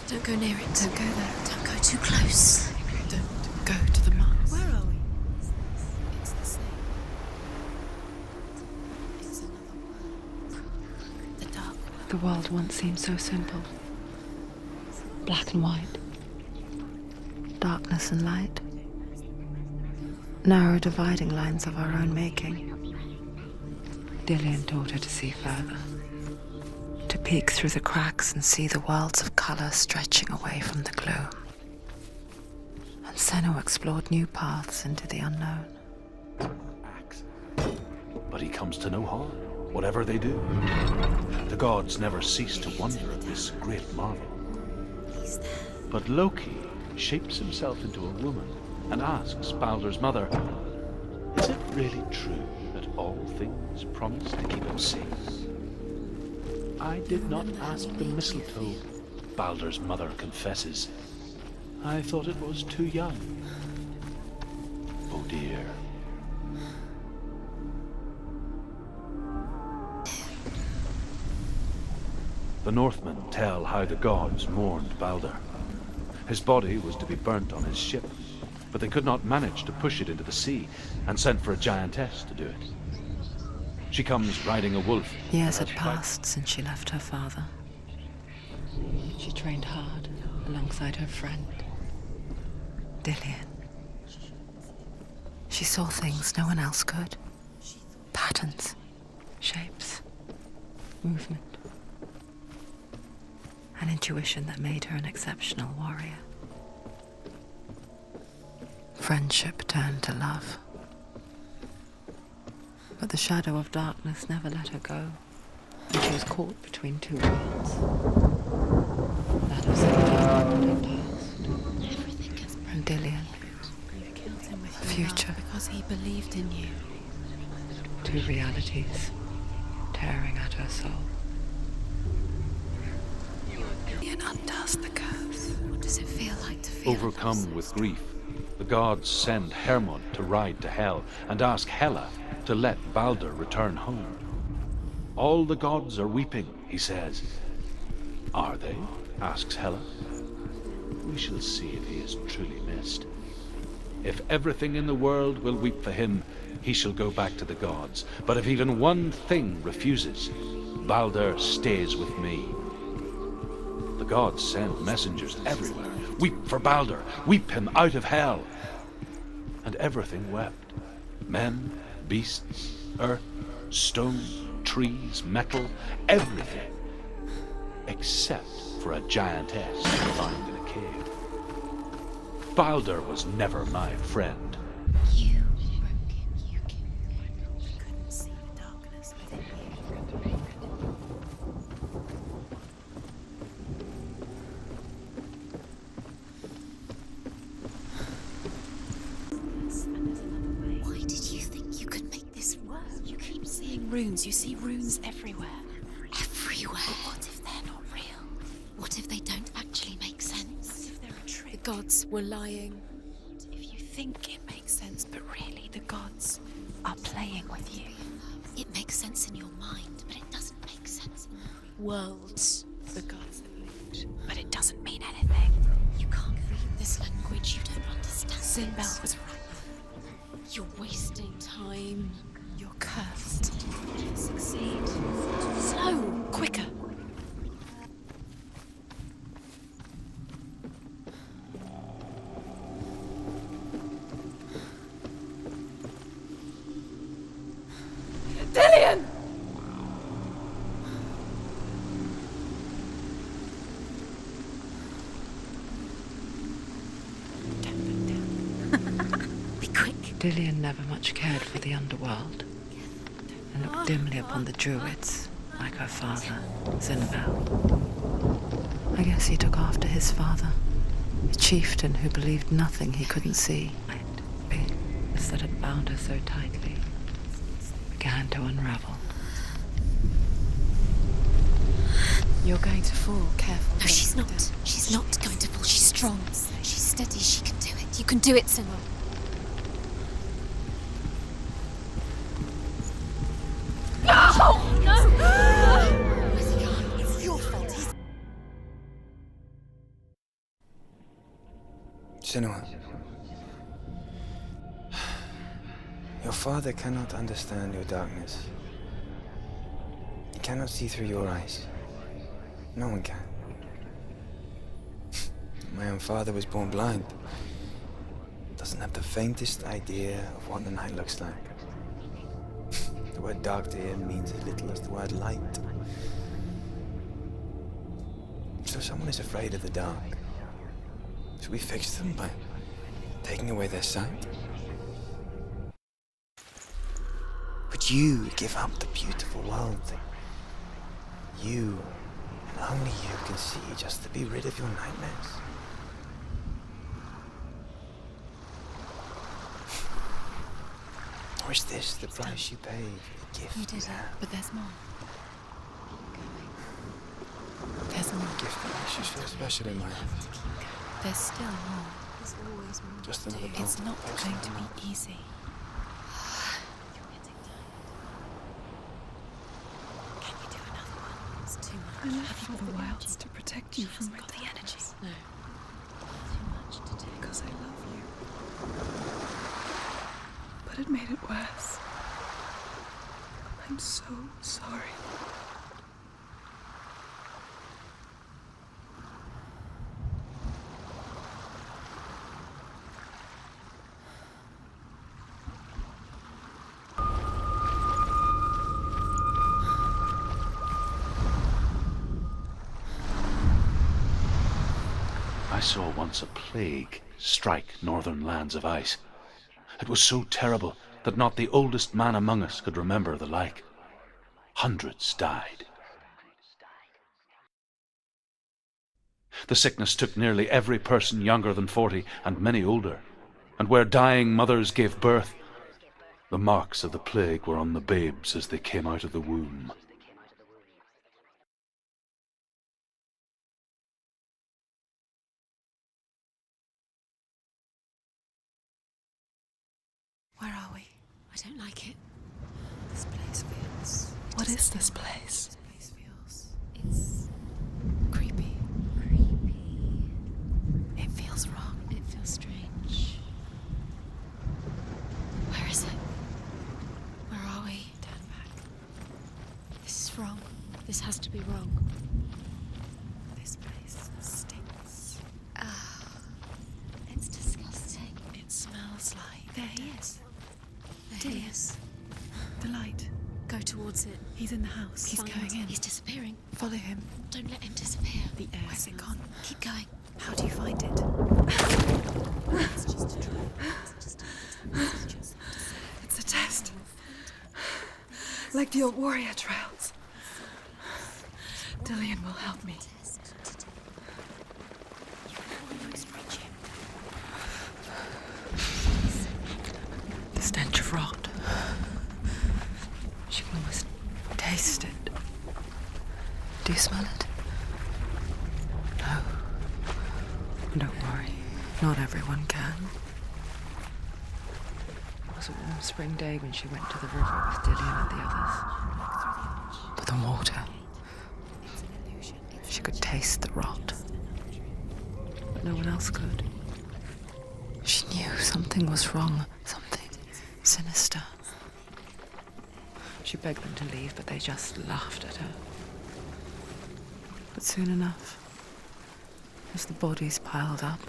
Don't go near it. Don't go there. Don't go too close. Don't go to the Mars. Where are we? It's the same. It's another world. The dark world. The world once seemed so simple. Black and white. Darkness and light. Narrow dividing lines of our own making. Dillian taught her to see further. To peek through the cracks and see the worlds of colour stretching away from the gloom. And Senua explored new paths into the unknown. Axe. But he comes to no harm, whatever they do. The gods never cease to wonder at this great marvel. But Loki shapes himself into a woman and asks Baldur's mother, is it really true that all things promise to keep him safe? I did not ask the mistletoe, Baldur's mother confesses. I thought it was too young. Oh dear. The Northmen tell how the gods mourned Baldur. His body was to be burnt on his ship, but they could not manage to push it into the sea and sent for a giantess to do it. She comes riding a wolf. Years had passed since she left her father. She trained hard alongside her friend, Dillian. She saw things no one else could. Patterns, shapes, movement. An intuition that made her an exceptional warrior. Friendship turned to love. But the shadow of darkness never let her go, and she was caught between two worlds. That of Senua and her past, and Dillian, You killed him with a your future. love because he believed in you. Two realities tearing at her soul. Dillian undoes the curse. What does it feel like to feel Overcome with grief, the gods send Hermod to ride to Hell and ask Hela to let Baldur return home. All the gods are weeping, he says. Are they? Asks Hela. We shall see if he is truly missed. If everything in the world will weep for him, he shall go back to the gods. But if even one thing refuses, Baldur stays with me. The gods send messengers everywhere. Weep for Baldur, weep him out of hell. And everything wept. Men, beasts, earth, stone, trees, metal, everything. Except for a giantess found in a cave. Baldur was never my friend. You broke him, you killed him. He couldn't see the darkness within you. Why did you think you could make this work? You keep seeing runes. You see runes everywhere. Everywhere? But what if they're not real? What if they don't actually make sense? What if they're a trick? The gods were lying. What if you think it makes sense, but really the gods are playing with you? It makes sense in your mind, but it doesn't make sense in the worlds. The gods have linked, but it doesn't mean anything. You can't read this language. You Sinbel was right. You're wasting time. You're cursed. Succeed. Slow, quicker. Dillian! Be quick. Dillian never much cared for the underworld and looked dimly upon the druids, like her father, Senua. I guess he took after his father, a chieftain who believed nothing he couldn't see. Things that had bound her so tightly began to unravel. You're going to fall. Careful. No, she's not. She's not going to fall. She's strong. She's steady. She can do it. You can do it, Senua. Senua, your father cannot understand your darkness. He cannot see through your eyes. No one can. My own father was born blind. Doesn't have the faintest idea of what the night looks like. The word dark to him means as little as the word light. So someone is afraid of the dark. Should we fix them by taking away their sight? Would you give up the beautiful world that you, and only you, can see just to be rid of your nightmares? Or is this the price you pay for the gift You did it, but there's more. There's more. A gift that makes you feel special in my eyes. There's still more. There's always more. Just another It's bolt not of going to personal be easy. You're getting tired. Can you do another one? It's too much. I left for the wilds to protect you from got the energy. No. Too much to take. Because I love you. But it made it worse. I'm so sorry. I saw once a plague strike northern lands of ice. It was so terrible that not the oldest man among us could remember the like. Hundreds died. The sickness took nearly every person younger than 40 and many older, and where dying mothers gave birth, the marks of the plague were on the babes as they came out of the womb. Where are we? I don't like it. This place feels... What is this place? This place feels... It's Creepy. creepy. It feels wrong. It feels strange. Where is it? Where are we? Turn back. This is wrong. This has to be wrong. This place stinks. It's disgusting. It smells like... There he is. There he is. The light. Go towards it. He's in the house. He's Find going in. He's disappearing. Follow him. Don't let him disappear. The air. Where's it gone? Keep going. How do you find it? It's just a trial. It's just It's a test. Like the old warrior trials. Dillian will help me. The stench of rot. She can almost taste it. Do you smell it? No. Don't worry. Not everyone can. It was a warm spring day when she went to the river with Dillian and the others. But the water. She could taste the rot. But no one else could. She knew Something was wrong. Something sinister. She begged them to leave, but they just laughed at her. But soon enough, as the bodies piled up,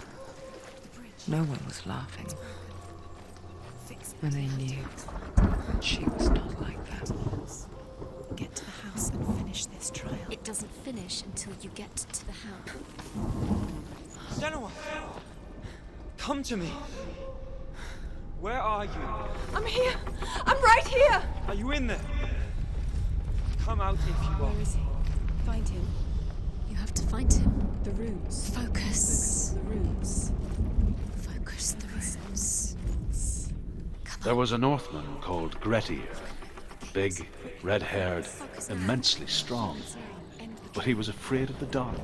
no one was laughing. And they knew she was not like them. Get to the house and finish this trial. It doesn't finish until you get to the house. Senua! Come to me! Where are you? I'm here! I'm right here! Are you in there? Come out if you are. Where is he? Find him. You have to find him. The runes. Focus. The runes. Focus the runes. There was a Northman called Grettir. Big, red-haired, immensely strong. But he was afraid of the dark.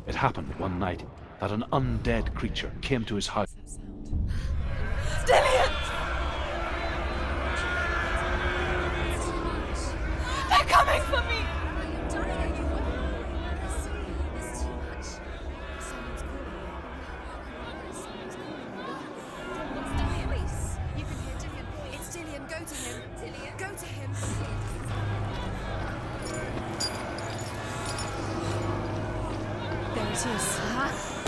It happened one night that an undead creature came to his house. Dillian! They're coming for me!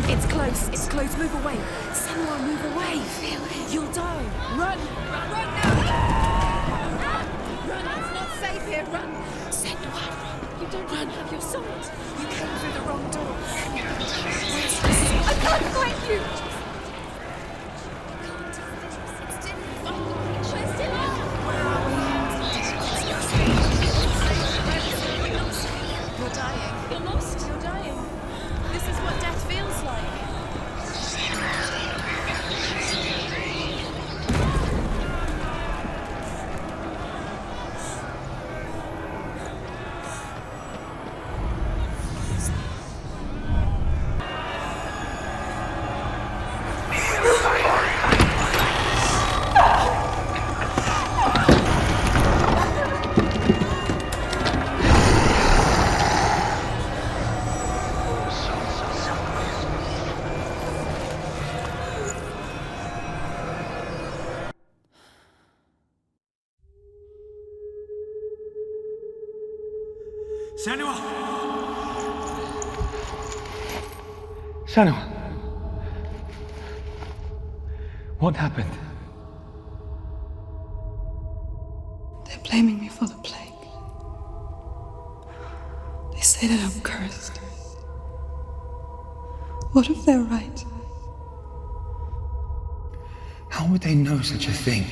It's close. It's close. Move away. Senua, move away. Feel it. You'll die. Run. Run now. Run. It's not safe here. Run. Senua, run. You don't even have your sword. You came through the wrong door. I can't find you! You're dying. You're lost. You're dying. This is what death feels like. Senua! Senua! What happened? They're blaming me for the plague. They say that I'm cursed. What if they're right? How would they know such a thing?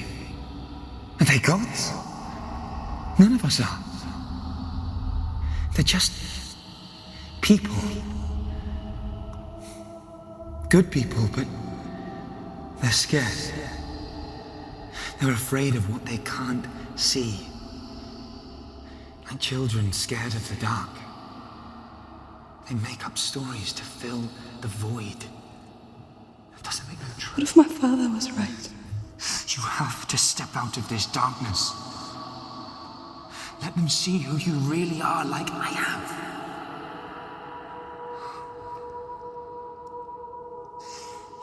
Are they gods? None of us are. They're just people. Good people, but they're scared. They're afraid of what they can't see. Like children scared of the dark. They make up stories to fill the void. That doesn't make them true. What if my father was right? You have to step out of this darkness. Let them see who you really are, like I have.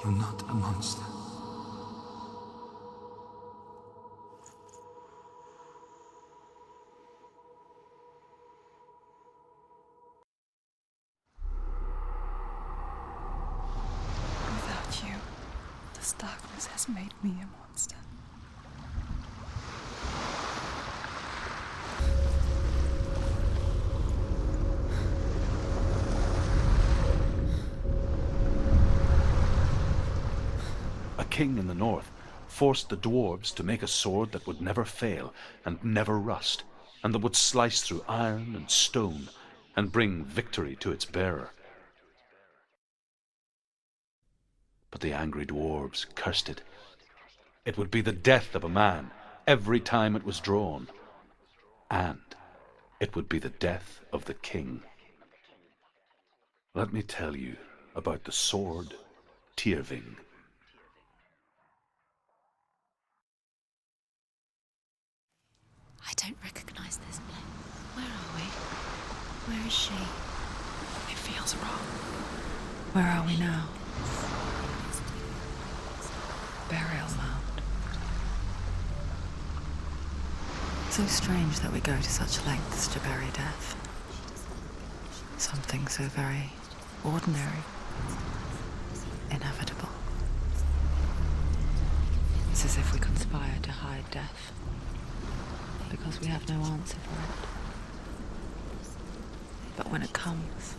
You're not a monster. Without you, this darkness has made me a monster. A king in the north forced the dwarves to make a sword that would never fail and never rust, and that would slice through iron and stone and bring victory to its bearer. But the angry dwarves cursed it. It would be the death of a man every time it was drawn, and it would be the death of the king. Let me tell you about the sword Tyrving. I don't recognize this place. Where are we? Where is she? It feels wrong. Where are we now? burial mound. So strange that we go to such lengths to bury death. Something so very ordinary, inevitable. It's as if we conspire to hide death, because we have no answer for it. But when it comes,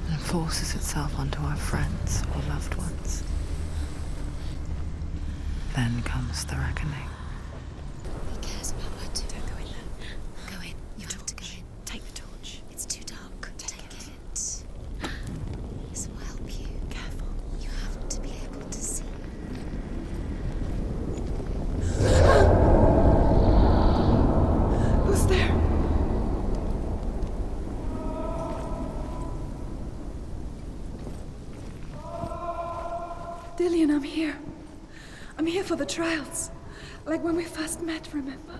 and forces itself onto our friends or loved ones, then comes the reckoning. He cares about her too. Don't go in there. Go in. You have to go in. Take the torch. It's too dark. Take it. This will help you. Careful. You have to be able to see. Who's there? Dillian, I'm here. I'm here for the trials. Like when we first met, remember?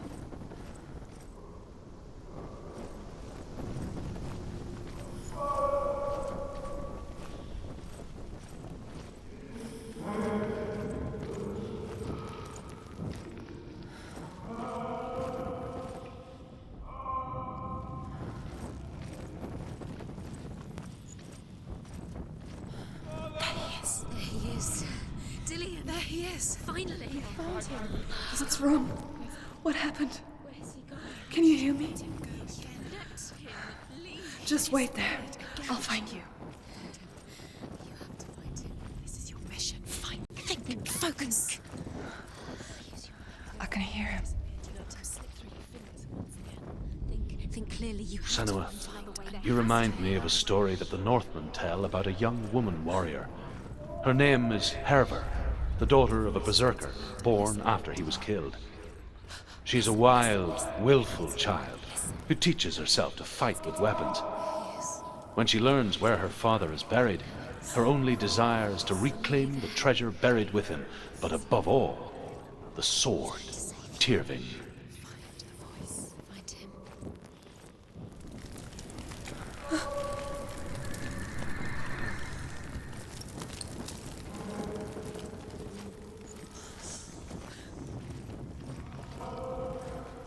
There he is. Dillian, there he is. Finally. You found him. What's wrong? What happened? Where's he gone? Can you hear me? Let him, please. Just wait there. I'll find you. You have to find him. This is your mission. Find. Think. Focus. I can hear him. Let him slip through your fingers once again. Think clearly. You have Senua, to find the way there. you remind me of a story that the Northmen tell about a young woman warrior. Her name is Herver, the daughter of a berserker, born after he was killed. She's a wild, willful child who teaches herself to fight with weapons. When she learns where her father is buried, her only desire is to reclaim the treasure buried with him, but above all, the sword, Tyrving. Find him.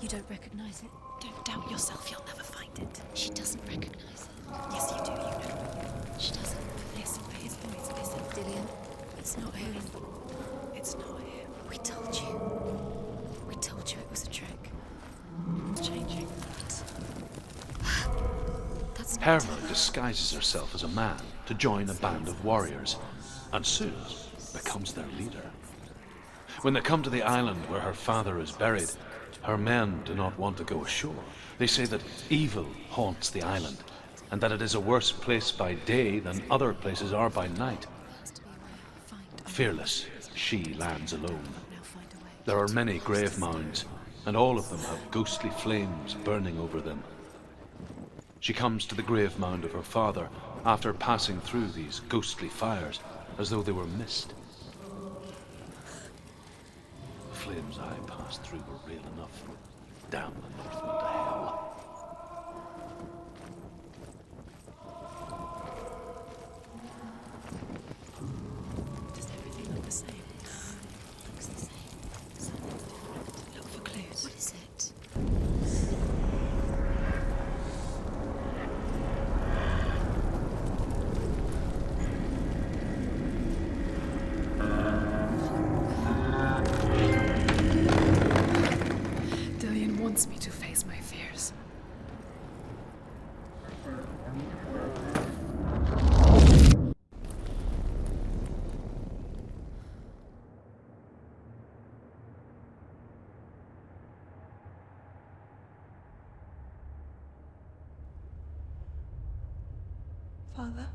You don't recognize it? Don't doubt yourself, you'll never find it. She doesn't recognize it. Yes, you do, you know. She doesn't. Listen for his voice, listen. Dillian, it's not him. It's not him. We told you. We told you it was a trick. It's changing. That's not Herver disguises herself as a man to join a band of warriors, and soon becomes their leader. When they come to the island where her father is buried, her men do not want to go ashore. They say that evil haunts the island, and that it is a worse place by day than other places are by night. Fearless, she lands alone. There are many grave mounds, and all of them have ghostly flames burning over them. She comes to the grave mound of her father after passing through these ghostly fires, as though they were mist. The flames I passed through were real enough. Damn the Northmen to hell. Does everything look the same? Looks the same. Something's different. Look for clues. What is it? Dillian wants me to face my fears. Father?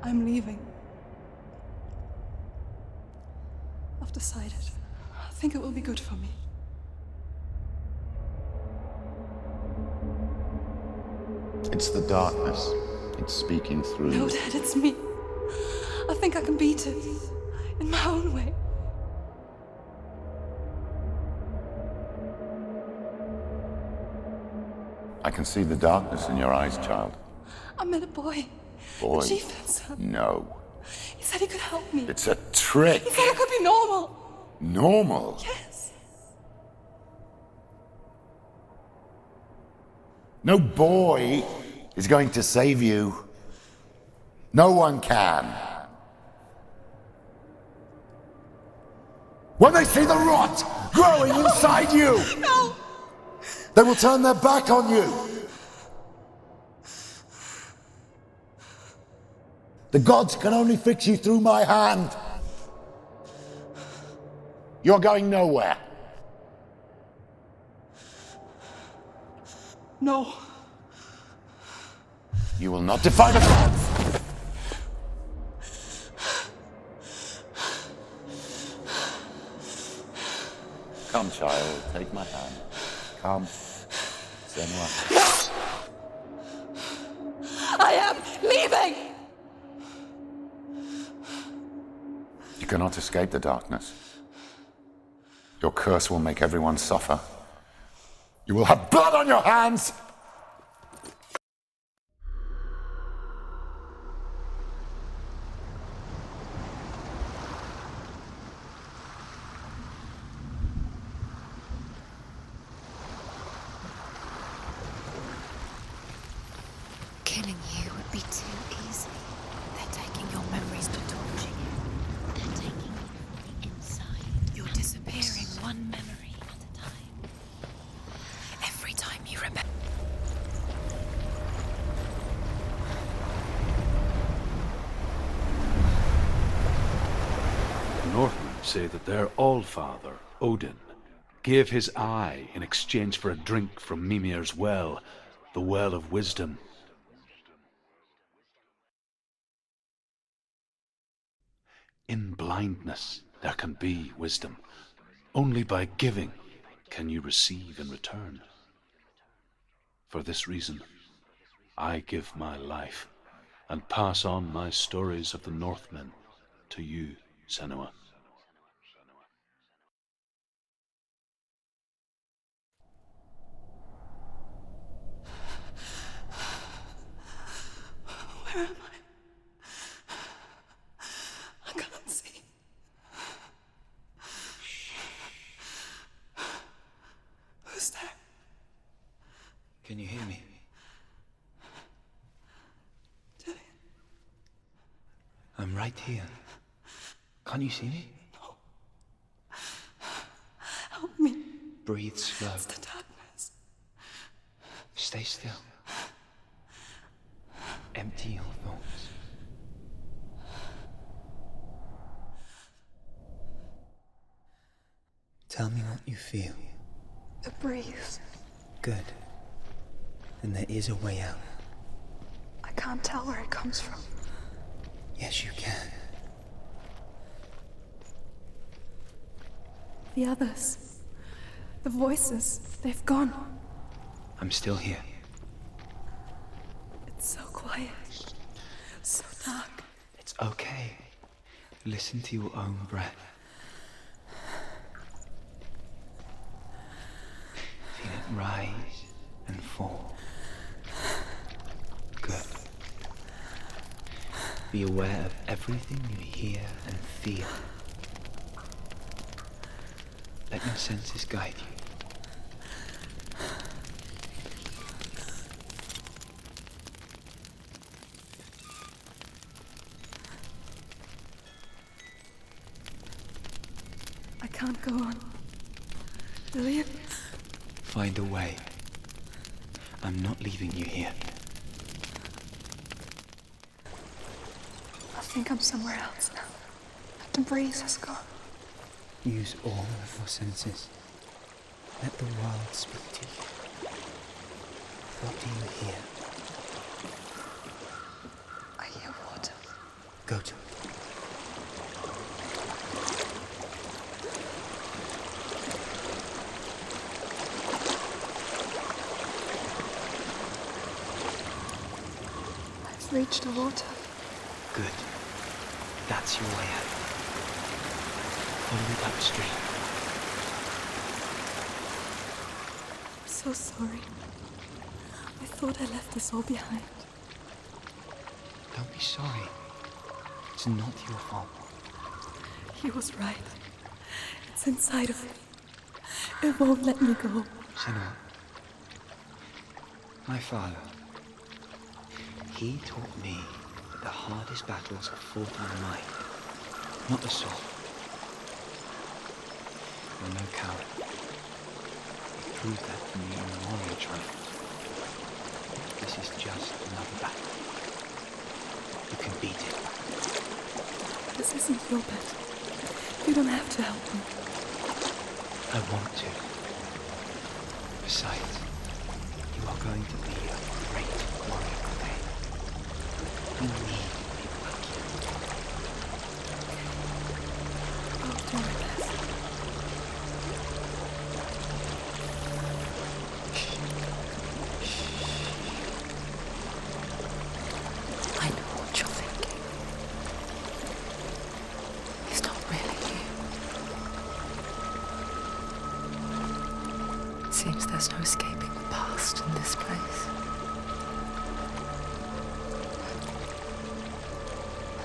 I'm leaving. I've decided. I think it will be good for me. It's the darkness. It's speaking through No, you. Dad, it's me. I think I can beat it. In my own way. I can see the darkness in your eyes, child. I met a boy. Boy? The chief answer. No. He said he could help me. It's a trick. He said I could be normal. Normal? Yes. No boy is going to save you. No one can. When they see the rot growing inside you, No! they will turn their back on you. The gods can only fix you through my hand. You're going nowhere. No. You will not defy the gods. Come, child, take my hand. Come. Senua. I am leaving! You cannot escape the darkness. Your curse will make everyone suffer. You will have blood on your hands! Killing you would be too easy. They're taking your memories to torture you. They're taking you from the inside. You're disappearing one memory at a time. Every time you remember. The Northmen say that their Allfather, Odin, gave his eye in exchange for a drink from Mimir's well, the Well of Wisdom. In blindness, there can be wisdom. Only by giving can you receive in return. For this reason, I give my life and pass on my stories of the Northmen to you, Senua. Where am I? I can't see. Who's there? Can you hear me? Dillian. I'm right here. Can't you see me? No. Help me. Breathe slow. It's the darkness. Stay still. Empty your thoughts. Tell me what you feel. The breeze. Good. Then there is a way out. I can't tell where it comes from. Yes, you can. The others. The voices. They've gone. I'm still here. It's so quiet. So dark. It's okay. Listen to your own breath. Feel it rise and fall. Good. Be aware of everything you hear and feel. Let your senses guide you. I can't go on. Dillian? Find a way. I'm not leaving you here. I think I'm somewhere else now. The breeze has gone. Use all of your senses. Let the world speak to you. What do you hear? I hear water. Go to it. I've reached the water. Good. That's your way out. Follow it upstream. I'm so sorry. I thought I left us all behind. Don't be sorry. It's not your fault. He was right. It's inside of me. It won't let me go. Senua, my father, he taught me that the hardest battles are fought in the mind, not the soul. You're no coward. You proved that to me in the warrior trial. This is just another battle. You can beat it. This isn't your battle. You don't have to help me. I want to. Besides, you are going to be a great warrior one day. We need people like you. I'll do my best. I know what you're thinking. He's not really you. It seems there's no escaping the past in this place.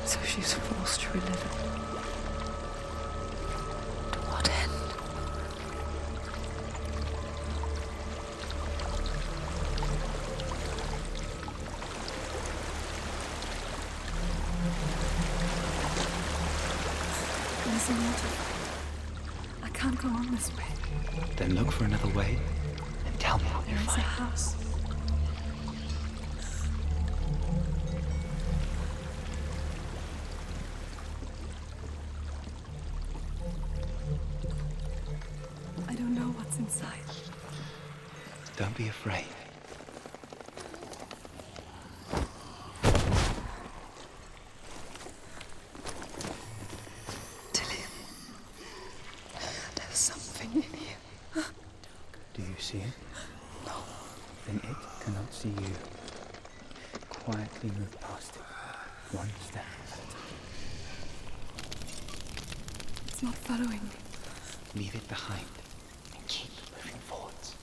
So she's forced to relive it. To what end? There's a water. I can't go on this way. Then look for another way and tell me what you There is a find. house. I don't know what's inside. Don't be afraid. Dillian, there's something in here. Do you see it? No. Then it cannot see you. Quietly move past it, one step at a time. It's not following me. Leave it behind and keep moving forwards.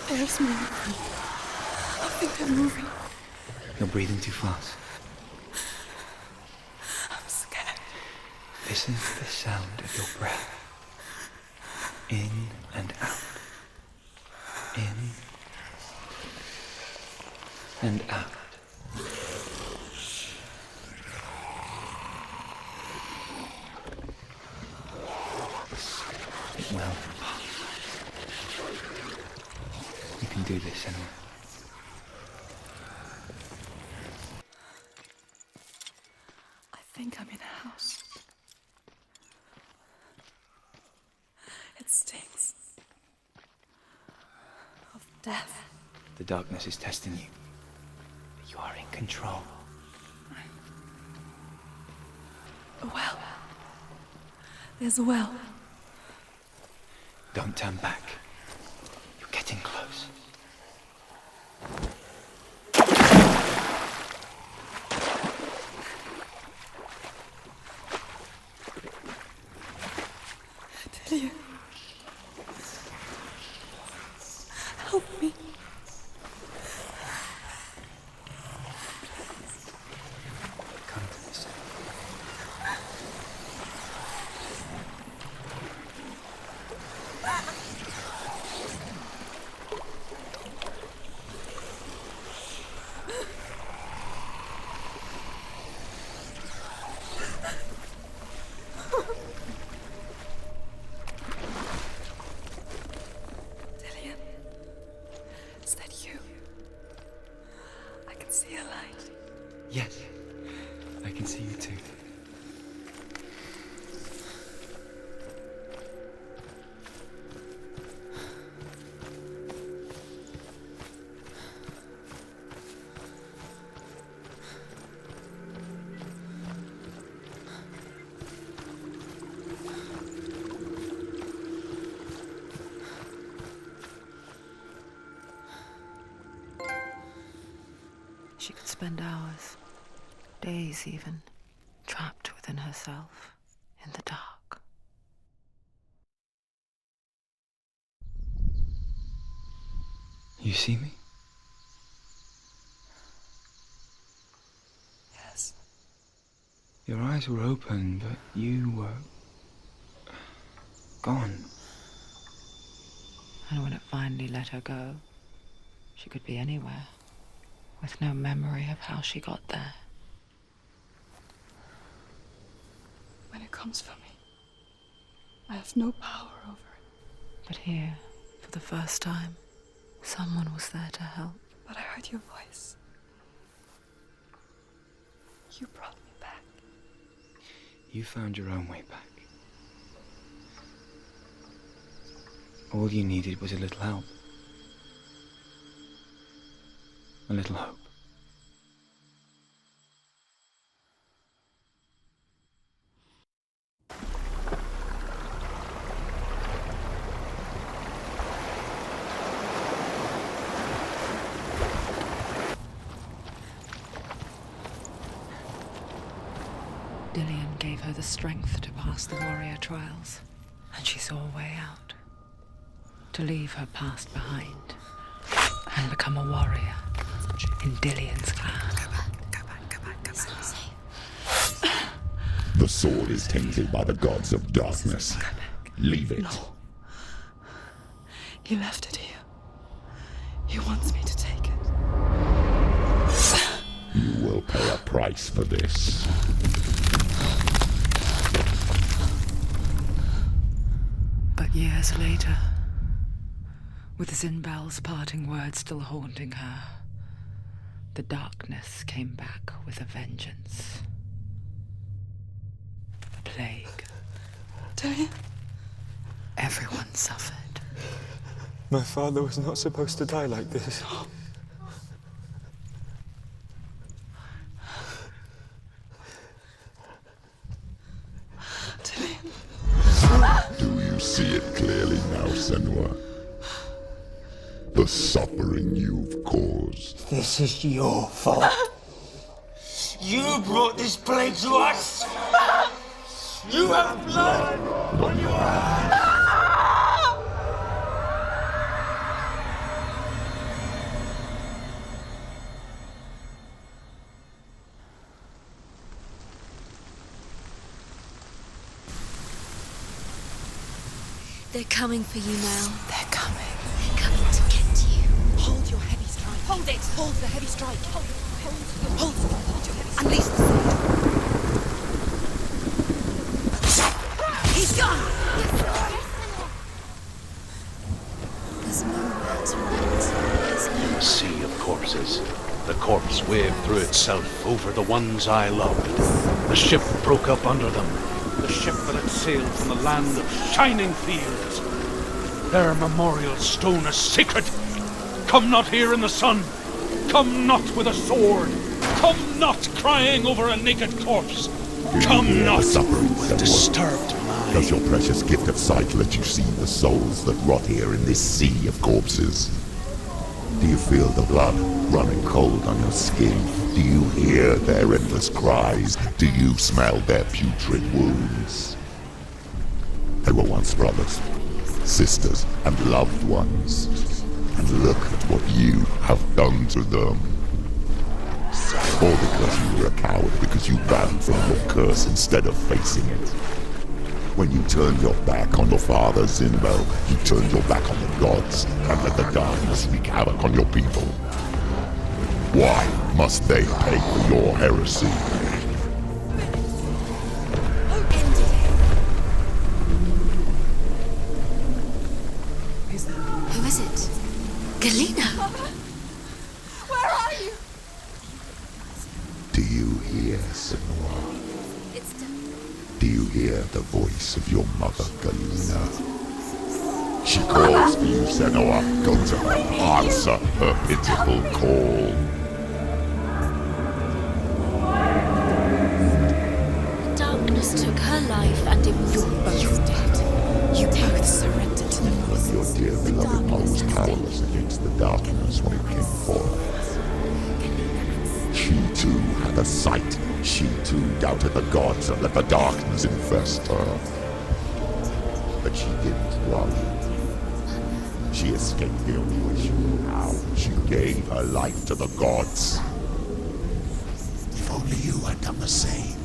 There's movement. I think they're moving. You're breathing too fast. I'm scared. Listen to the sound of your breath. In and out. In and out. It will pass. You can do this, Senua. I think I'm in a house. It stinks. Of death. The darkness is testing you. But you are in control. A well. There's a well. Don't turn back. You're getting close. Dillian. Help me. Come to me, Senua. Dillian. Is that you? I can see a light. Yes, I can see you too. She could spend hours, days even, trapped within herself, in the dark. You see me? Yes. Your eyes were open, but you were gone. And when it finally let her go, she could be anywhere, with no memory of how she got there. When it comes for me, I have no power over it. But here, for the first time, someone was there to help. But I heard your voice. You brought me back. You found your own way back. All you needed was a little help. A little hope. Dillian gave her the strength to pass the warrior trials, and she saw a way out. To leave her past behind and become a warrior in Dillian's clan. The sword is tainted by the gods of darkness. Leave it. No. He left it here. He wants me to take it. You will pay a price for this. But years later, with Zinbel's parting words still haunting her, the darkness came back with a vengeance. The plague. Dillian? Everyone suffered. My father was not supposed to die like this. Dillian? Do you see it clearly now, Senua? The suffering you've caused. This is your fault. You brought this plague to us. You have blood on your hands. They're coming for you now. They're coming. They're coming to get you. Hold your heavy strike. Hold it! Hold the heavy strike. Hold Hold your heavy strike. Unleash the sword. He's gone! There's nowhere to run. There's no Sea of corpses. The corpse waved through itself over the ones I loved. The ship broke up under them. The ship that had sailed from the land of shining fields. Their memorial stone is sacred. Come not here in the sun. Come not with a sword. Come not crying over a naked corpse. Come not with disturbed mind. Does your precious gift of sight let you see the souls that rot here in this sea of corpses? Do you feel the blood running cold on your skin? Do you hear their endless cries? Do you smell their putrid wounds? They were once brothers, sisters, and loved ones. And look at what you have done to them. All because you were a coward, because you ran from your curse instead of facing it. When you turned your back on your father, Zinbel, you turned your back on the gods and let the darkness wreak havoc on your people. Why must they pay for your heresy? Who is it? Galena! Where are you? Do you hear, Senua? It's done. Do you hear the voice of your mother, Galena? She calls for you, Senua. Go to her. Answer her pitiful call. Darkness took her life and it was both dead. You both surrendered to the voices. Your dear beloved mother was powerless against the darkness when it came forth. her sight, she too doubted the gods and let the darkness infest her. But she didn't run. She escaped the only way she knew how. She gave her life to the gods. If only you had done the same,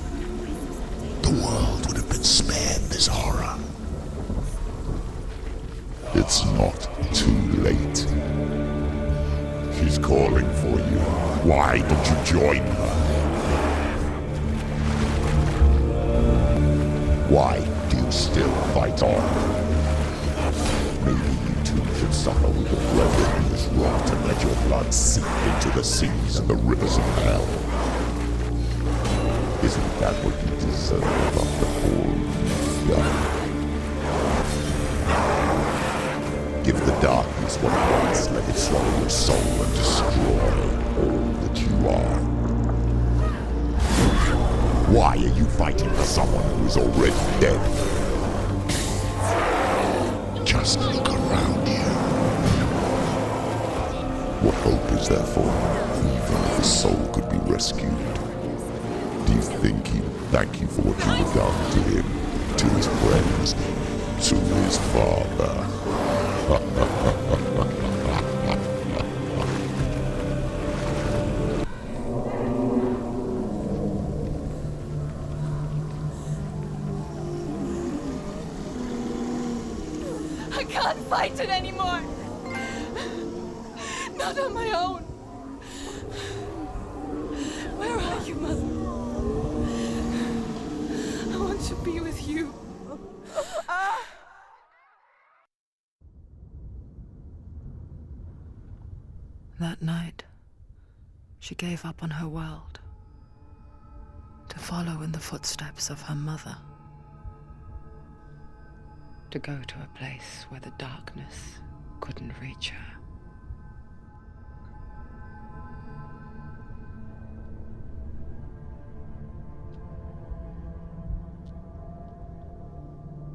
the world would have been spared this horror. It's not too late. She's calling for you. Why don't you join her? Why do you still fight on? Maybe you too should suffer with the brethren in this rot and let your blood seep into the seas and the rivers of hell. Isn't that what you deserve after all you've done? Give the darkness what it wants, let it swallow your soul and destroy all that you are. Why are you fighting for someone who is already dead? Just look around you. What hope is there for him, even if his soul could be rescued? Do you think he'd thank you for what you have done to him, to his friends, to his father? I can't fight it anymore. Not on my own. Where are you, Mother? I want to be with you. That night, she gave up on her world to follow in the footsteps of her mother, to go to a place where the darkness couldn't reach her.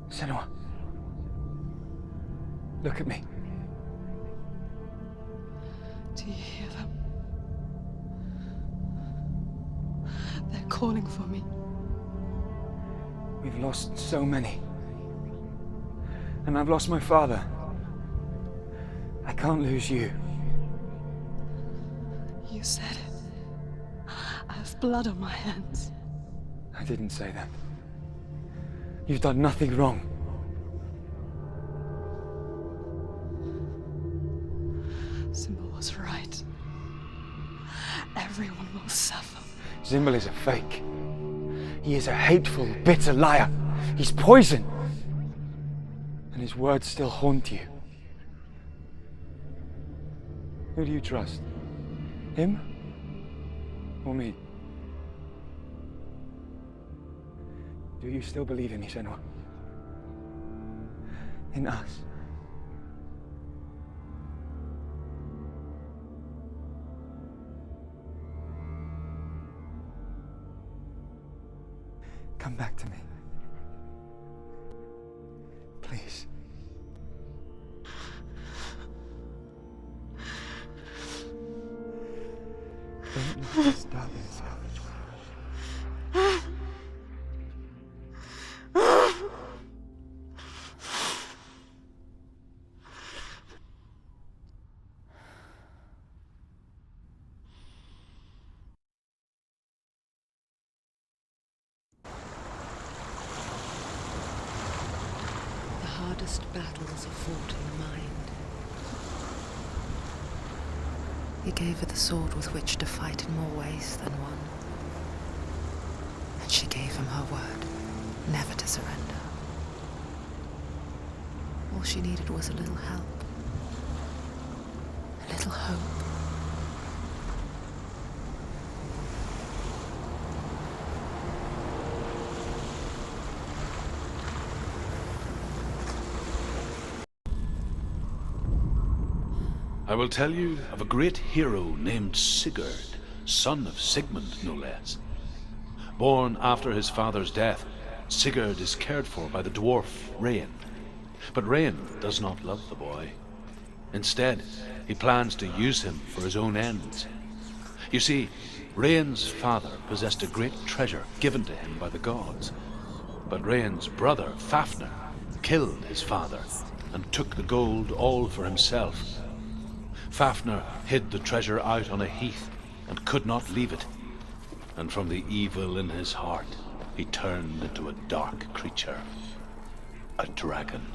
Senua, look at me. Do you hear them? They're calling for me. We've lost so many. And I've lost my father. I can't lose you. You said it. I have blood on my hands. I didn't say that. You've done nothing wrong. Symbol was right. Everyone will suffer. Zimbel is a fake. He is a hateful, bitter liar. He's poison. And his words still haunt you. Who do you trust? Him? Or me? Do you still believe in me, Senua? In us? Come back to me. Please. Don't let this darkness cover you. The hardest battles are fought in the mind. He gave her the sword with which to fight in more ways than one. And she gave him her word, never to surrender. All she needed was a little help. A little hope. I will tell you of a great hero named Sigurd, son of Sigmund, no less. Born after his father's death, Sigurd is cared for by the dwarf Rain. But Rain does not love the boy. Instead, he plans to use him for his own ends. You see, Rain's father possessed a great treasure given to him by the gods. But Rain's brother, Fafnir, killed his father and took the gold all for himself. Fafnir hid the treasure out on a heath and could not leave it. And from the evil in his heart, he turned into a dark creature, a dragon.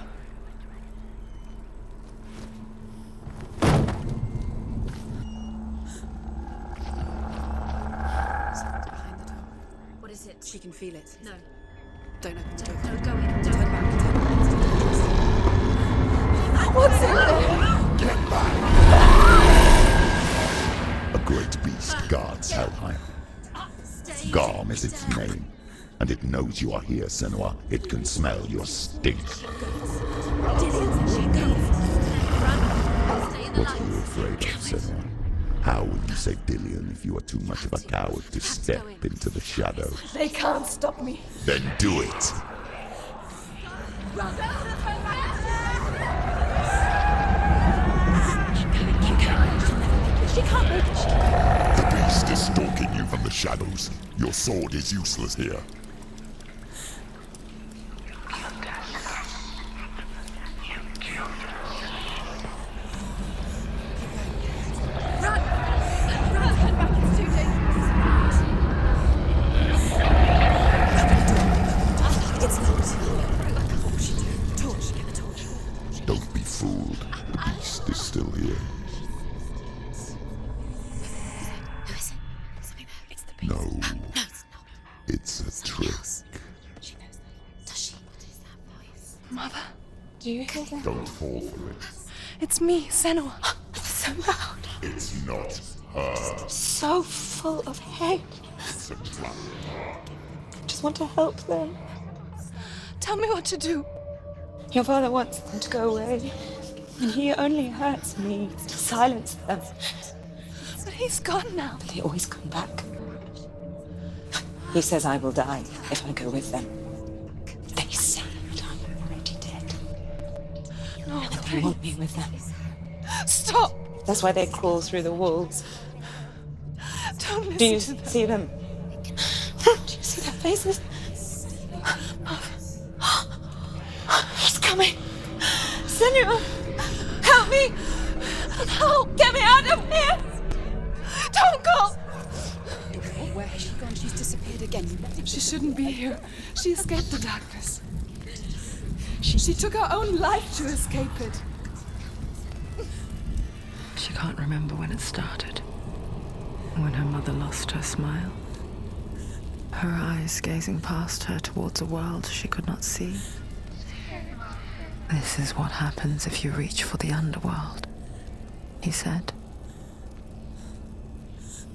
What is it? She can feel it. No. Don't open the door. No, go in. Don't Turn back. What's in there? Get back! A great beast guards Helheim. Garm is its name, and it knows you are here, Senua. It can smell your stink. What are you afraid of, Senua? How will you save Dillion if you are too much of a coward to step into the shadow? They can't stop me. Then do it! She can't make it. The beast is stalking you from the shadows. Your sword is useless here. Don't be fooled. The beast is still here. No, it's a trick. Mother, do you hear that? Don't fall for it. It's me, Senua. It's so loud. It's not her. So full of hate. It's a trap. I just want to help them. Tell me what to do. Your father wants them to go away. And he only hurts me to silence them. But he's gone now. But they always come back. He says I will die if I go with them. They say that I'm already dead. No, and they want me with them. Stop! That's why they crawl through the walls. Don't listen Do you to them. see them? Do you see their faces? He's coming. Senua, help me! Help! Get me out of here! Don't go! Where has she gone? She's disappeared again. She shouldn't be here. She escaped the darkness. She took her own life to escape it. She can't remember when it started. When her mother lost her smile. Her eyes gazing past her towards a world she could not see. This is what happens if you reach for the underworld, he said.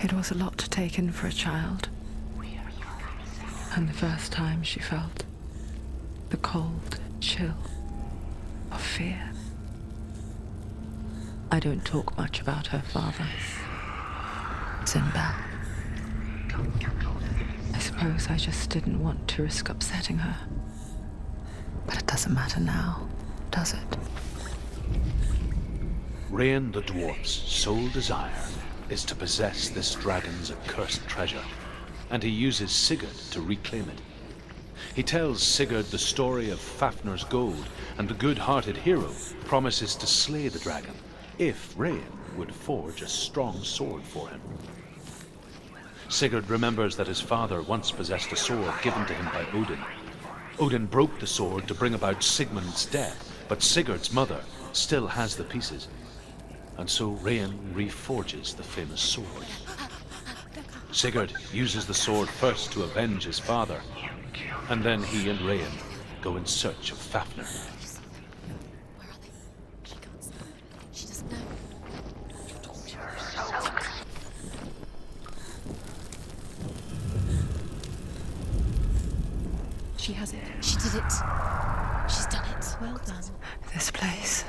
It was a lot to take in for a child. And the first time she felt the cold chill of fear. I don't talk much about her father, Sinbad. I suppose I just didn't want to risk upsetting her. But it doesn't matter now, does it? Rain the dwarf's sole desire is to possess this dragon's accursed treasure, and he uses Sigurd to reclaim it. He tells Sigurd the story of Fafnir's gold, and the good-hearted hero promises to slay the dragon if Rain would forge a strong sword for him. Sigurd remembers that his father once possessed a sword given to him by Odin. Odin broke the sword to bring about Sigmund's death, but Sigurd's mother still has the pieces. And so Rain reforges the famous sword. Sigurd uses the sword first to avenge his father, and then he and Rain go in search of Fafnir. Where are they? She can't stop. She doesn't know. She has it. She did it. She's done it. Well done. This place.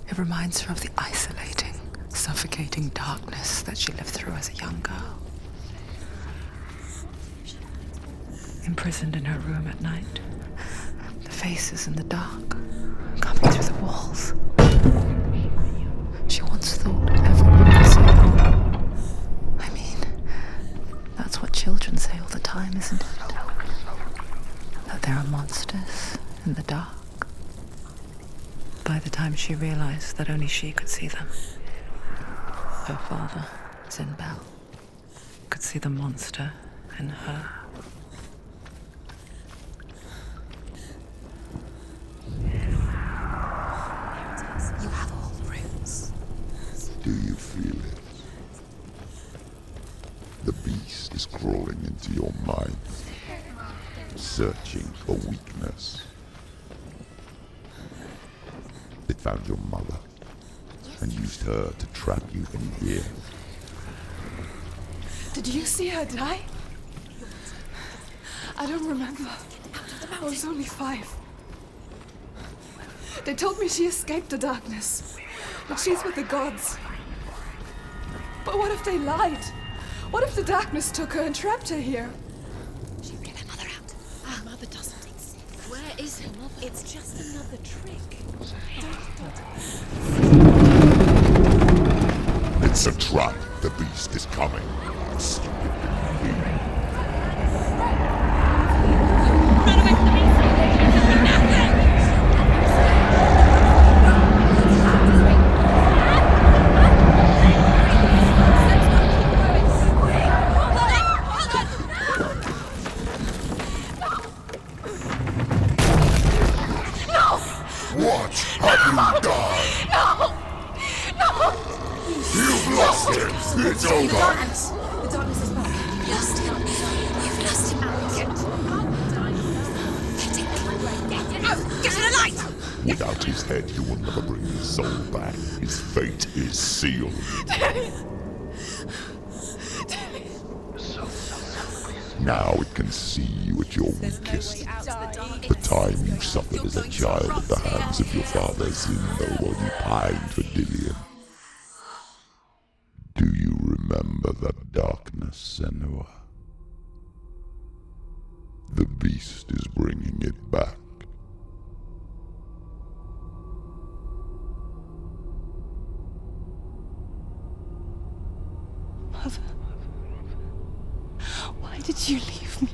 It reminds her of the isolating, suffocating darkness that she lived through as a young girl. Imprisoned in her room at night. The faces in the dark, coming through the walls. She once thought everyone was so. I mean, monsters in the dark. By the time she realized that only she could see them, her father, Zinbel, could see the monster in her. You have all the roots. Do you feel it? The beast is crawling into your mind, searching for weakness. It found your mother and used her to trap you in here. Did you see her die? I don't remember. I was only 5. They told me she escaped the darkness, but she's with the gods. But what if they lied? What if the darkness took her and trapped her here? She get her mother out. Her mother doesn't exist. Where is her mother? It's just another trick. It's a trap. The beast is coming. What have you done? No! You've lost him. It's over. The darkness is back. Lost him. You've lost him. Get to the light! Without his head, you will never bring his soul back. His fate is sealed. Now it can see you at your weakest. The time you suffered as a child at the hands of your father Zinbel while you pined for Dillion. Do you remember that darkness, Senua? The beast is bringing it back. Mother, why did you leave me?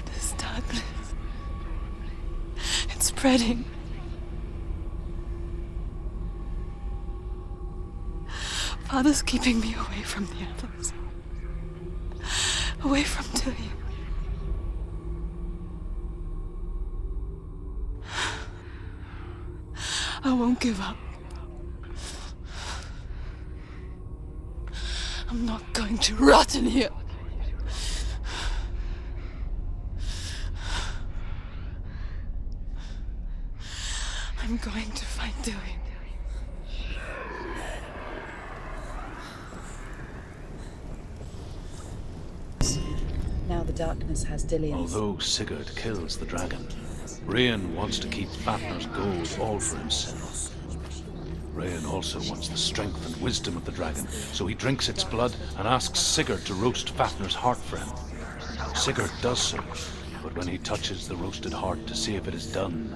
This darkness, it's spreading. Father's keeping me away from the others. Away from Dillion. I won't give up. I'm not going to rot in here. I'm going to find Dillion. Now the darkness has Dillion's. Although Sigurd kills the dragon, Rain wants to keep Fafnir's gold all for himself. Rain also wants the strength and wisdom of the dragon, so he drinks its blood and asks Sigurd to roast Fafnir's heart for him. Sigurd does so, but when he touches the roasted heart to see if it is done,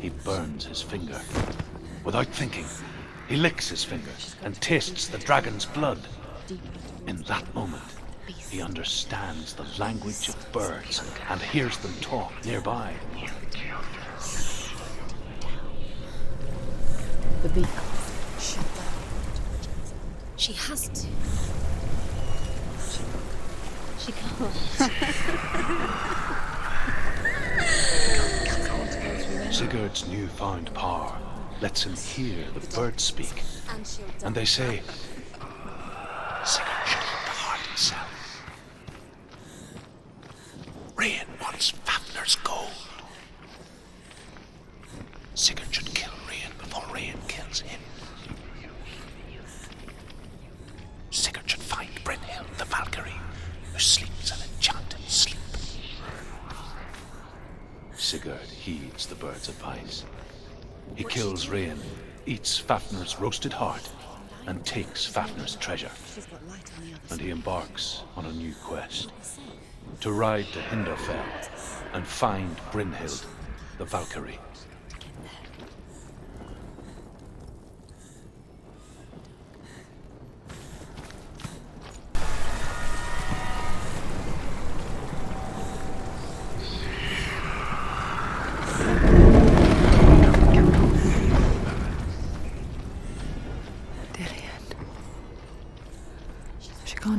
he burns his finger. Without thinking, he licks his finger and tastes the dragon's blood. In that moment, he understands the language of birds and hears them talk nearby. The beak. She has to. She can't. Sigurd's newfound power lets him hear the birds speak, and they say, Sigurd should eat the heart himself. Rain wants Fafnir's gold. Sigurd should kill Rain before Rain kills him. Sigurd should find Brynhild the Valkyrie, who sleeps an enchanted sleep. Sigurd heeds the bird's advice. He kills Rain, eats Fafnir's roasted heart, and takes Fafnir's treasure. And he embarks on a new quest, to ride to Hinderfell and find Brynhild the Valkyrie.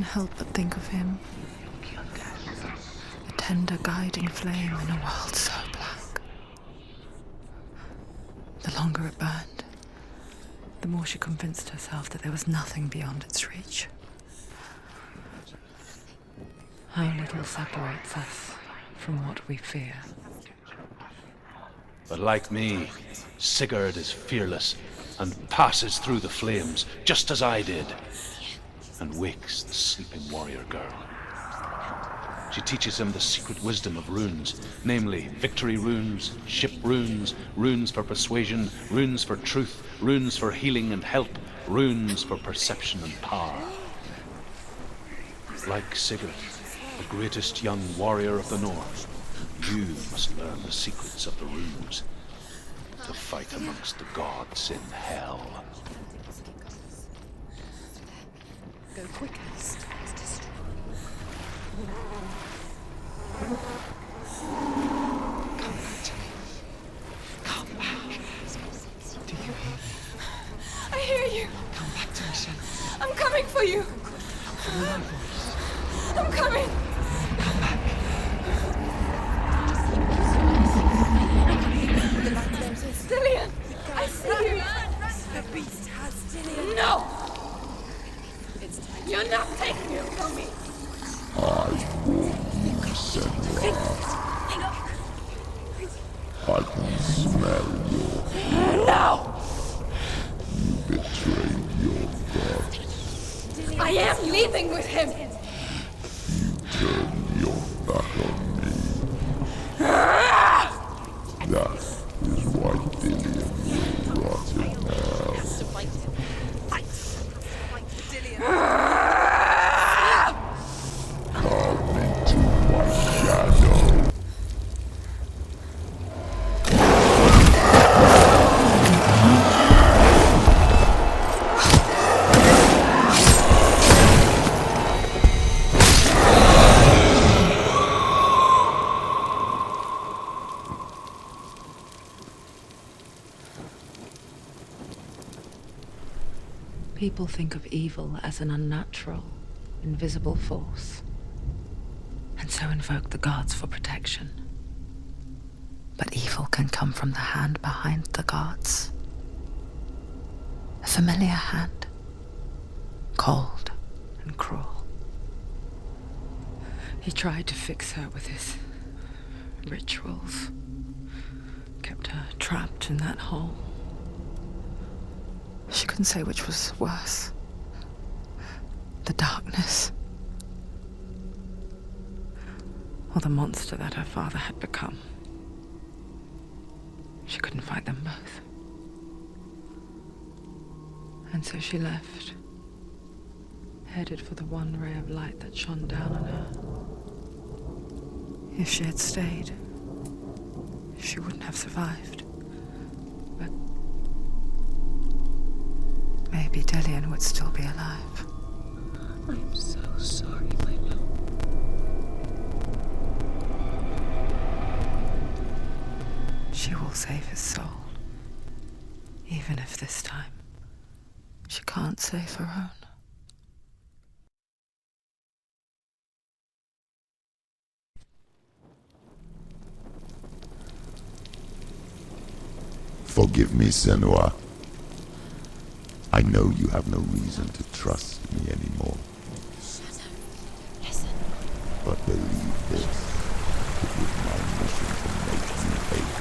help but think of him. A tender guiding flame in a world so black. The longer it burned, the more she convinced herself that there was nothing beyond its reach. How little separates us from what we fear. But like me, Sigurd is fearless and passes through the flames, just as I did, and wakes the sleeping warrior girl. She teaches him the secret wisdom of runes, namely victory runes, ship runes, runes for persuasion, runes for truth, runes for healing and help, runes for perception and power. Like Sigurd, the greatest young warrior of the North, you must learn the secrets of the runes to fight amongst the gods in hell. Go quicker. Come back to me. Come back. Do you hear me? I hear you. Come back to me, Senua. I'm coming for you. Follow my voice. I'm coming. Come back. Dillian, I see you. The beast has Dillian. No. You're not taking it from me. I warn you, Senua. I can smell your No. You betrayed your god. I am leaving with him. You turned your back on me. That is why Dillian will rot in hell. Come into my shadow. People think of evil as an unnatural, invisible force, and so invoke the gods for protection. But evil can come from the hand behind the gods. A familiar hand, cold and cruel. He tried to fix her with his rituals, kept her trapped in that hole. She couldn't say which was worse. The darkness, or the monster that her father had become. She couldn't fight them both. And so she left, headed for the one ray of light that shone down on her. If she had stayed, she wouldn't have survived. But maybe Dillian would still be alive. I am so sorry, my love. She will save his soul. Even if this time she can't save her own. Forgive me, Senua. I know you have no reason to trust me anymore. Listen. But believe this, it was my mission to make you hate,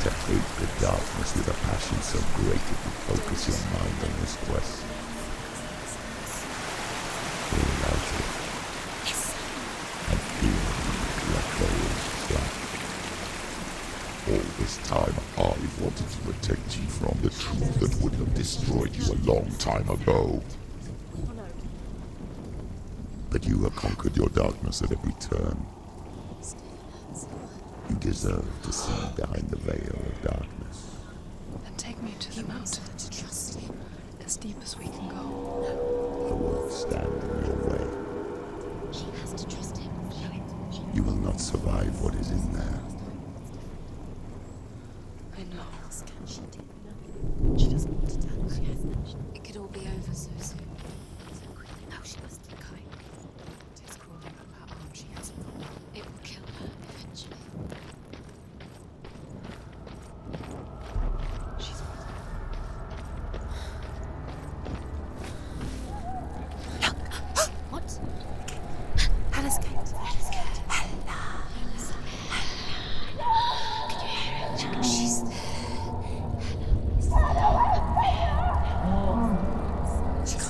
to hate the darkness with a passion so great it would focus your mind on this quest. Realize it. And feel your veils black. All this time, I wanted to protect you from the truth that would have destroyed you a long time ago. But you have conquered your darkness at every turn. You deserve to see behind the veil of darkness. Then take me to the mountain. As deep as we can go. I won't stand in your way. She has to trust him. You will not survive what is in there. I know. She doesn't want to tell. She hasn't. It could all be over so soon. So quickly. Now she must keep going.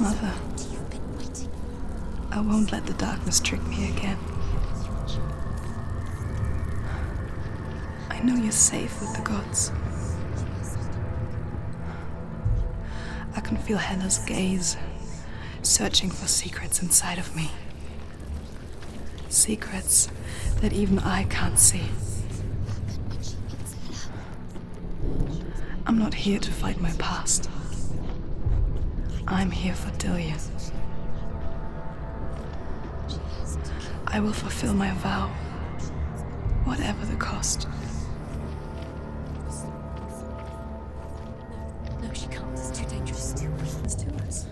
Mother, I won't let the darkness trick me again. I know you're safe with the gods. I can feel Hela's gaze, searching for secrets inside of me. Secrets that even I can't see. I'm not here to fight my past. I'm here for Dillion. I will fulfill my vow, whatever the cost. No, she can't. It's too dangerous. It's too us.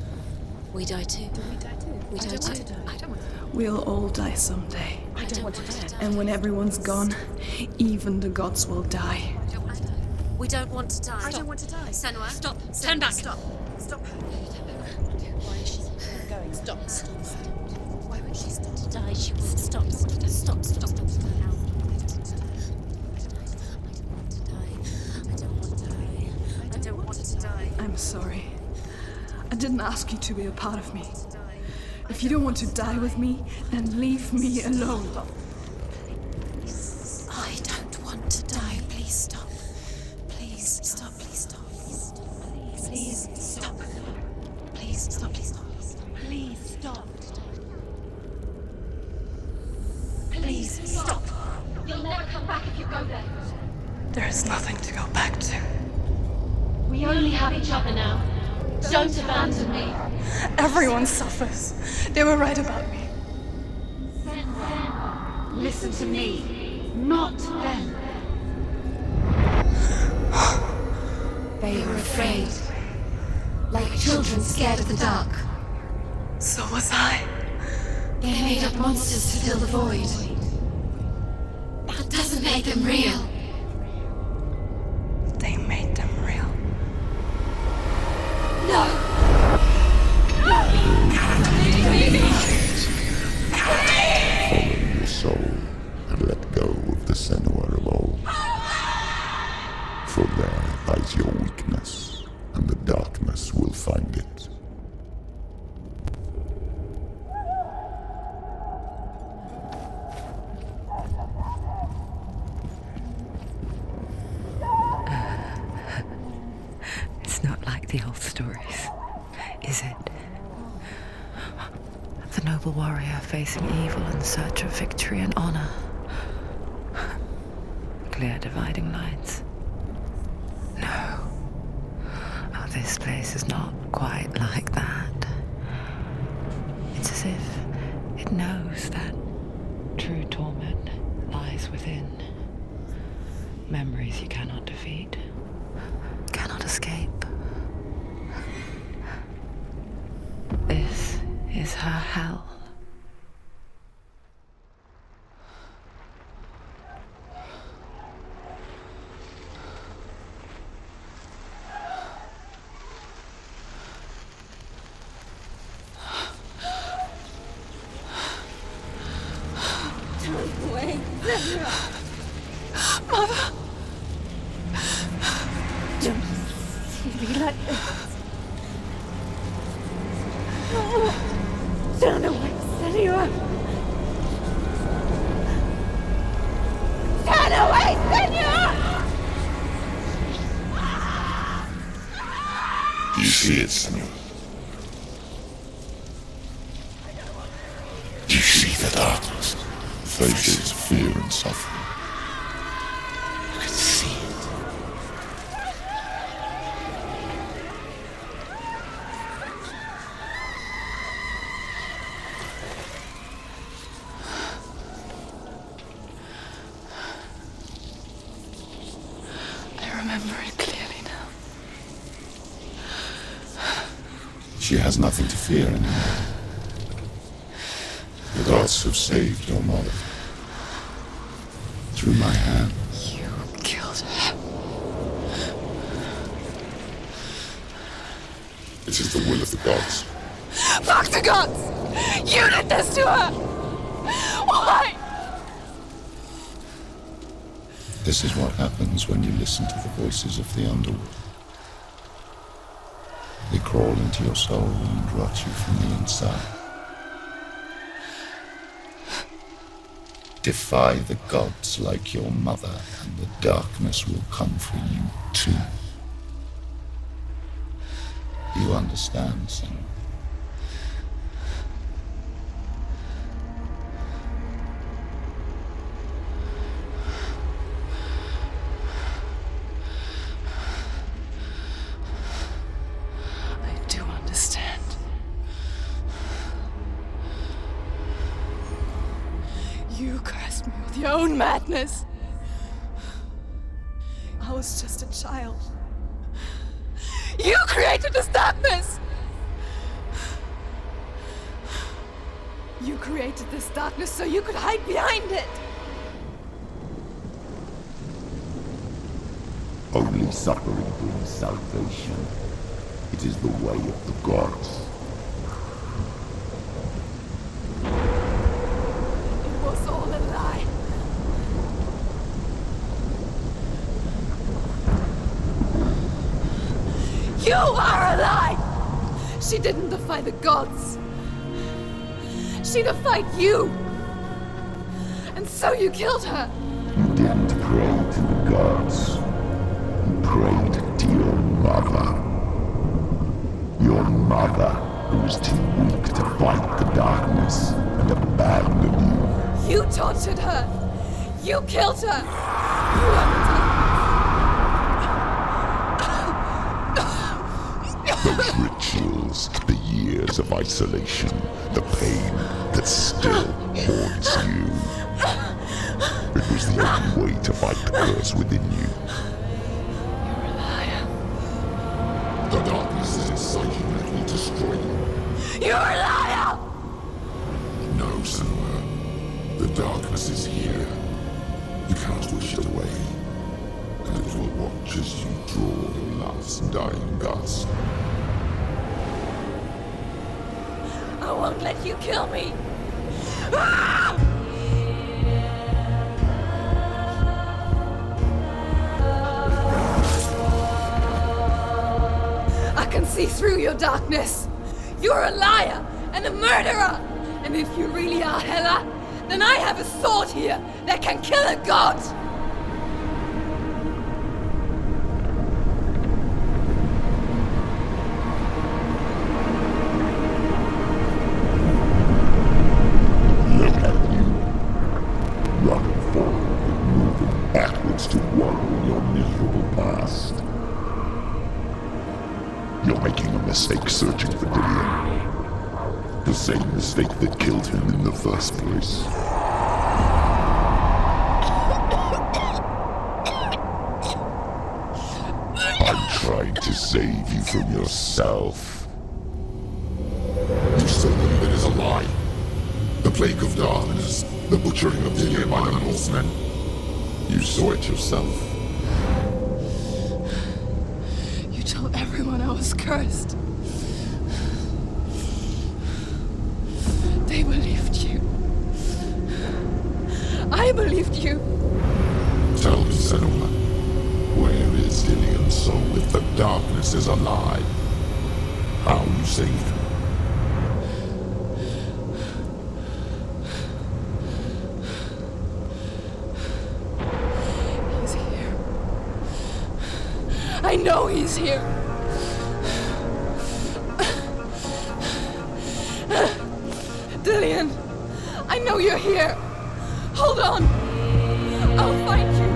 We die too. We die too. I don't want to die. We'll all die someday. I don't want to die. And when everyone's gone, even the gods will die. We don't want to die. I don't want to die. Senua, stop. Senua, Turn back. Stop her. Why is she going? Stop. Why would she stop to die? She will stop. Stop. I don't want to die. I'm sorry. I didn't ask you to be a part of me. If you don't want to die with me, then leave me alone. I don't want to die. Please stop. Please stop. Please stop. Please stop. Please stop. Please stop. Please stop. Please stop. You'll never come back if you go there. There is nothing to go back to. We only have each other now. Don't abandon me. Everyone suffers. They were right about me. Listen to me, not them. They were afraid, like children scared of the dark. So was I. They made up monsters to fill the void. That doesn't make them real. They made them real. No! Follow your soul and let go of the Senua of old. For there lies your weakness, and the darkness will find it. It's not like the old stories, is it? The noble warrior facing evil in search of victory and honor. Clear dividing lines. No. Oh, this place is not quite like that. It's as if it knows that true torment lies within. Memories you cannot defeat, cannot escape. This is her hell. Mother! Don't see me like this. Turn away, Senua! Turn away, Senua! Do you see it, Senua? Do you see the darkness? Faces of fear and suffering. You can see it. I remember it clearly now. She has nothing to fear anymore. The gods have saved your mother. Through my hand. You killed her. It is the will of the gods. Fuck the gods! You did this to her! Why? This is what happens when you listen to the voices of the underworld. They crawl into your soul and rot you from the inside. Defy the gods like your mother, and the darkness will come for you too. You understand, Senua? I do understand. You cursed me with your own madness. I was just a child. You created this darkness! You created this darkness so you could hide behind it! Only suffering brings salvation. It is the way of the gods. It was all a lie. You are a lie! She didn't defy the gods. She defied you. And so you killed her. You didn't pray to the gods. You prayed to your mother. Your mother, who was too weak to fight the darkness and abandoned you. You tortured her. You killed her. You are Those rituals, the years of isolation, the pain that still haunts you. It was the only way to fight the curse within you. You're a liar. The darkness is inside you and it will destroy you. You're a liar! No, Senua. The darkness is here. You cannot wish it away. And it will watch as you draw your last dying gasp. I won't let you kill me! Ah! I can see through your darkness! You're a liar and a murderer! And if you really are Hela, then I have a sword here that can kill a god! Backwards to wallow in your miserable past. You're making a mistake searching for Dillion. The same mistake that killed him in the first place. I'm trying to save you from yourself. You still believe it is a lie. The plague of darkness, the butchering of Dillion by the Northmen. You saw it yourself. You told everyone I was cursed. They believed you. I believed you. Tell me, Senua, where is Dillion's soul if the darkness is a lie? How you saved him? I know he's here. Dillion, I know you're here. Hold on. I'll find you.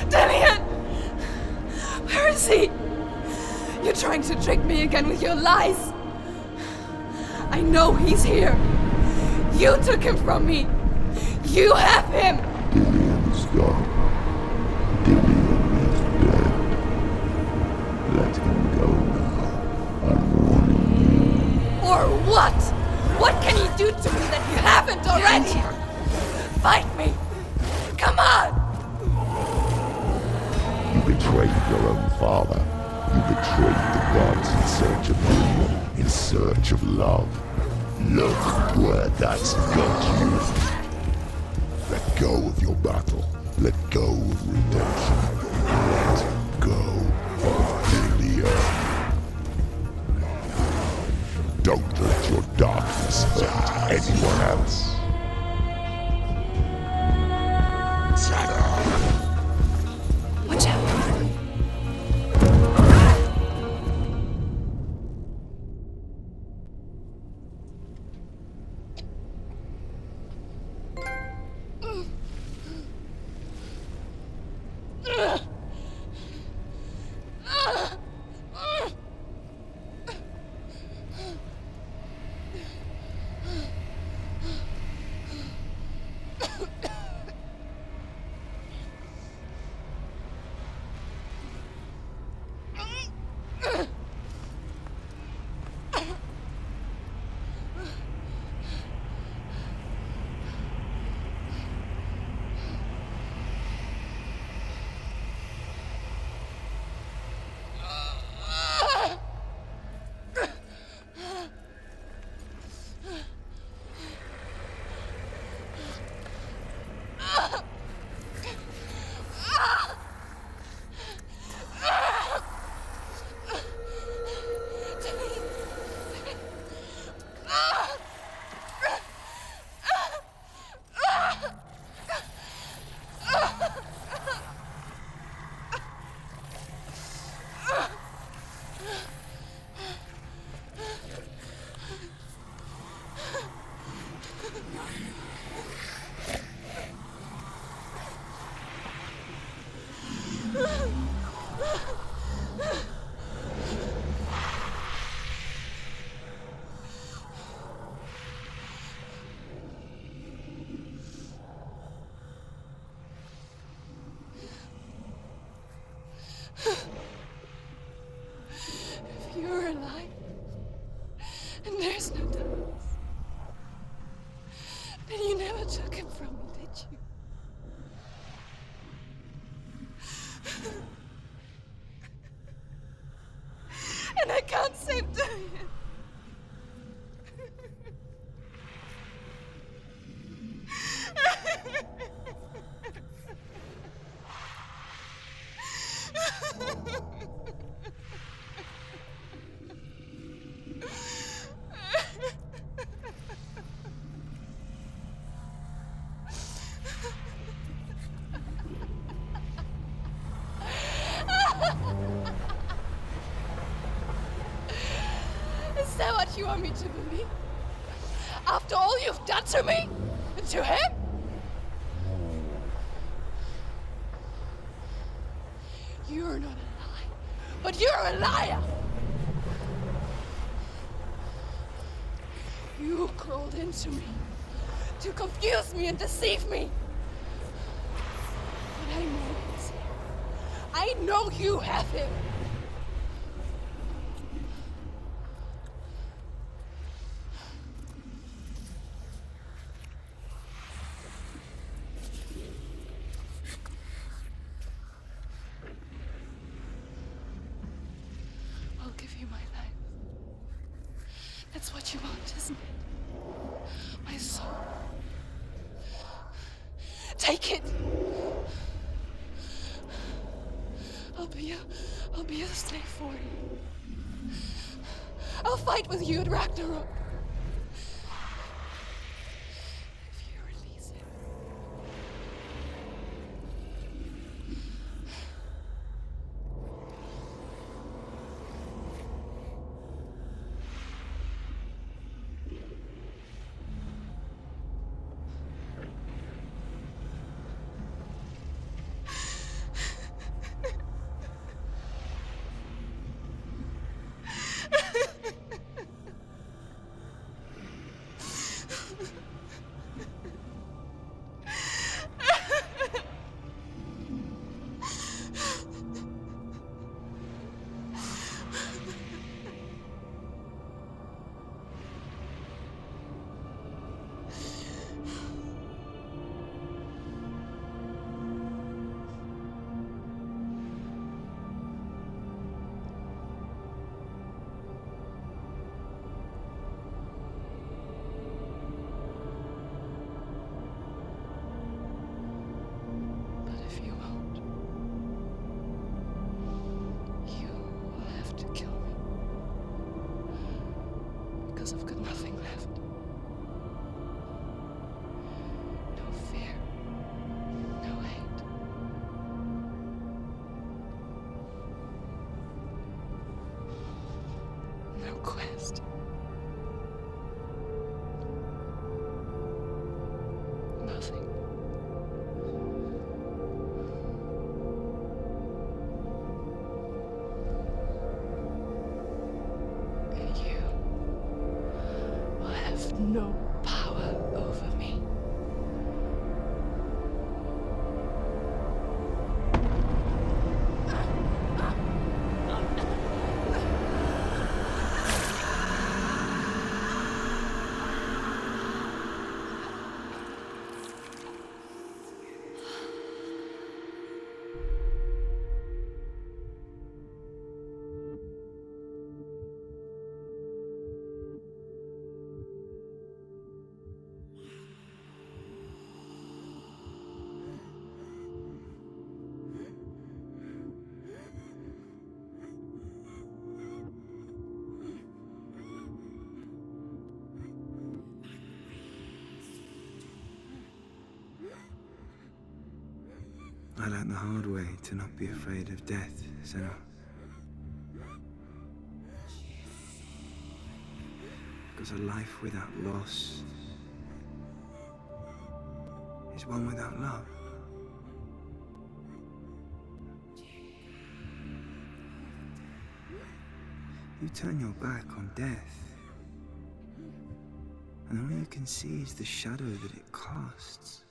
Dillion! Where is he? You're trying to trick me again with your lies. I know he's here. You took him from me. You have him. Dillion is gone. Dillion is dead. Let him go now. I'm warning you. Or what? What can you do to me that you haven't already? Fight me. Come on. You betrayed your own father. You betrayed the gods in search of Dillion, in search of love. Look where that's got you. Let go of your battle. Let go of redemption. Let go of failure. Don't let your darkness hurt anyone else. Watch out. If you're alive, and there's no darkness, then you never took him from me, did you? And I can't save Dorian. Is that what you want me to believe? After all you've done to me? And to him? You're not a lie, but you're a liar! You crawled into me to confuse me and deceive me. But I know he's here. I know you have him. I'll give you my life. That's what you want, isn't it? My soul. Take it. I'll be a slave for you. I'll fight with you at Ragnarok. If you release him. because I've got nothing left. No fear. No hate. No quest. Nothing. And you will have no power over me. I learned the hard way to not be afraid of death, Senua. Because a life without loss is one without love. You turn your back on death, and all you can see is the shadow that it casts.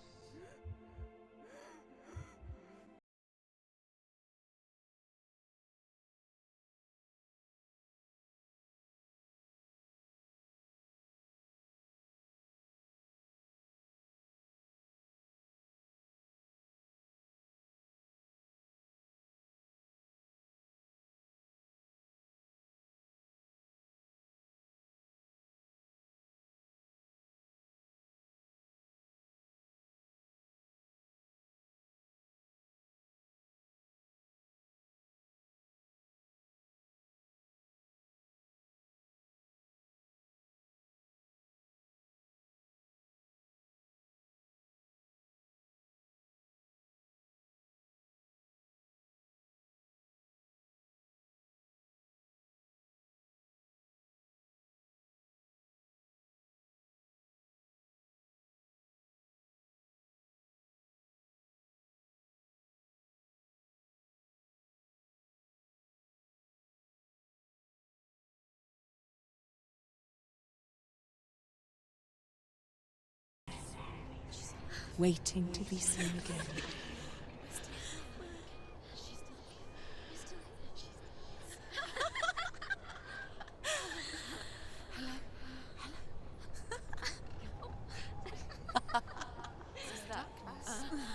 Waiting to be seen again.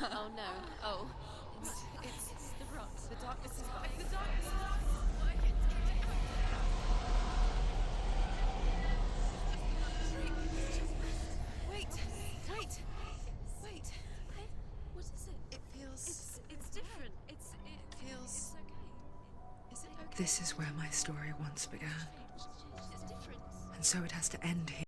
Oh no. Oh. It's the rot. The darkness is back. The darkness is back. Wait. What is it? It feels... It's different. It feels... It's okay. Is it okay? This is where my story once began. It's different. And so it has to end here.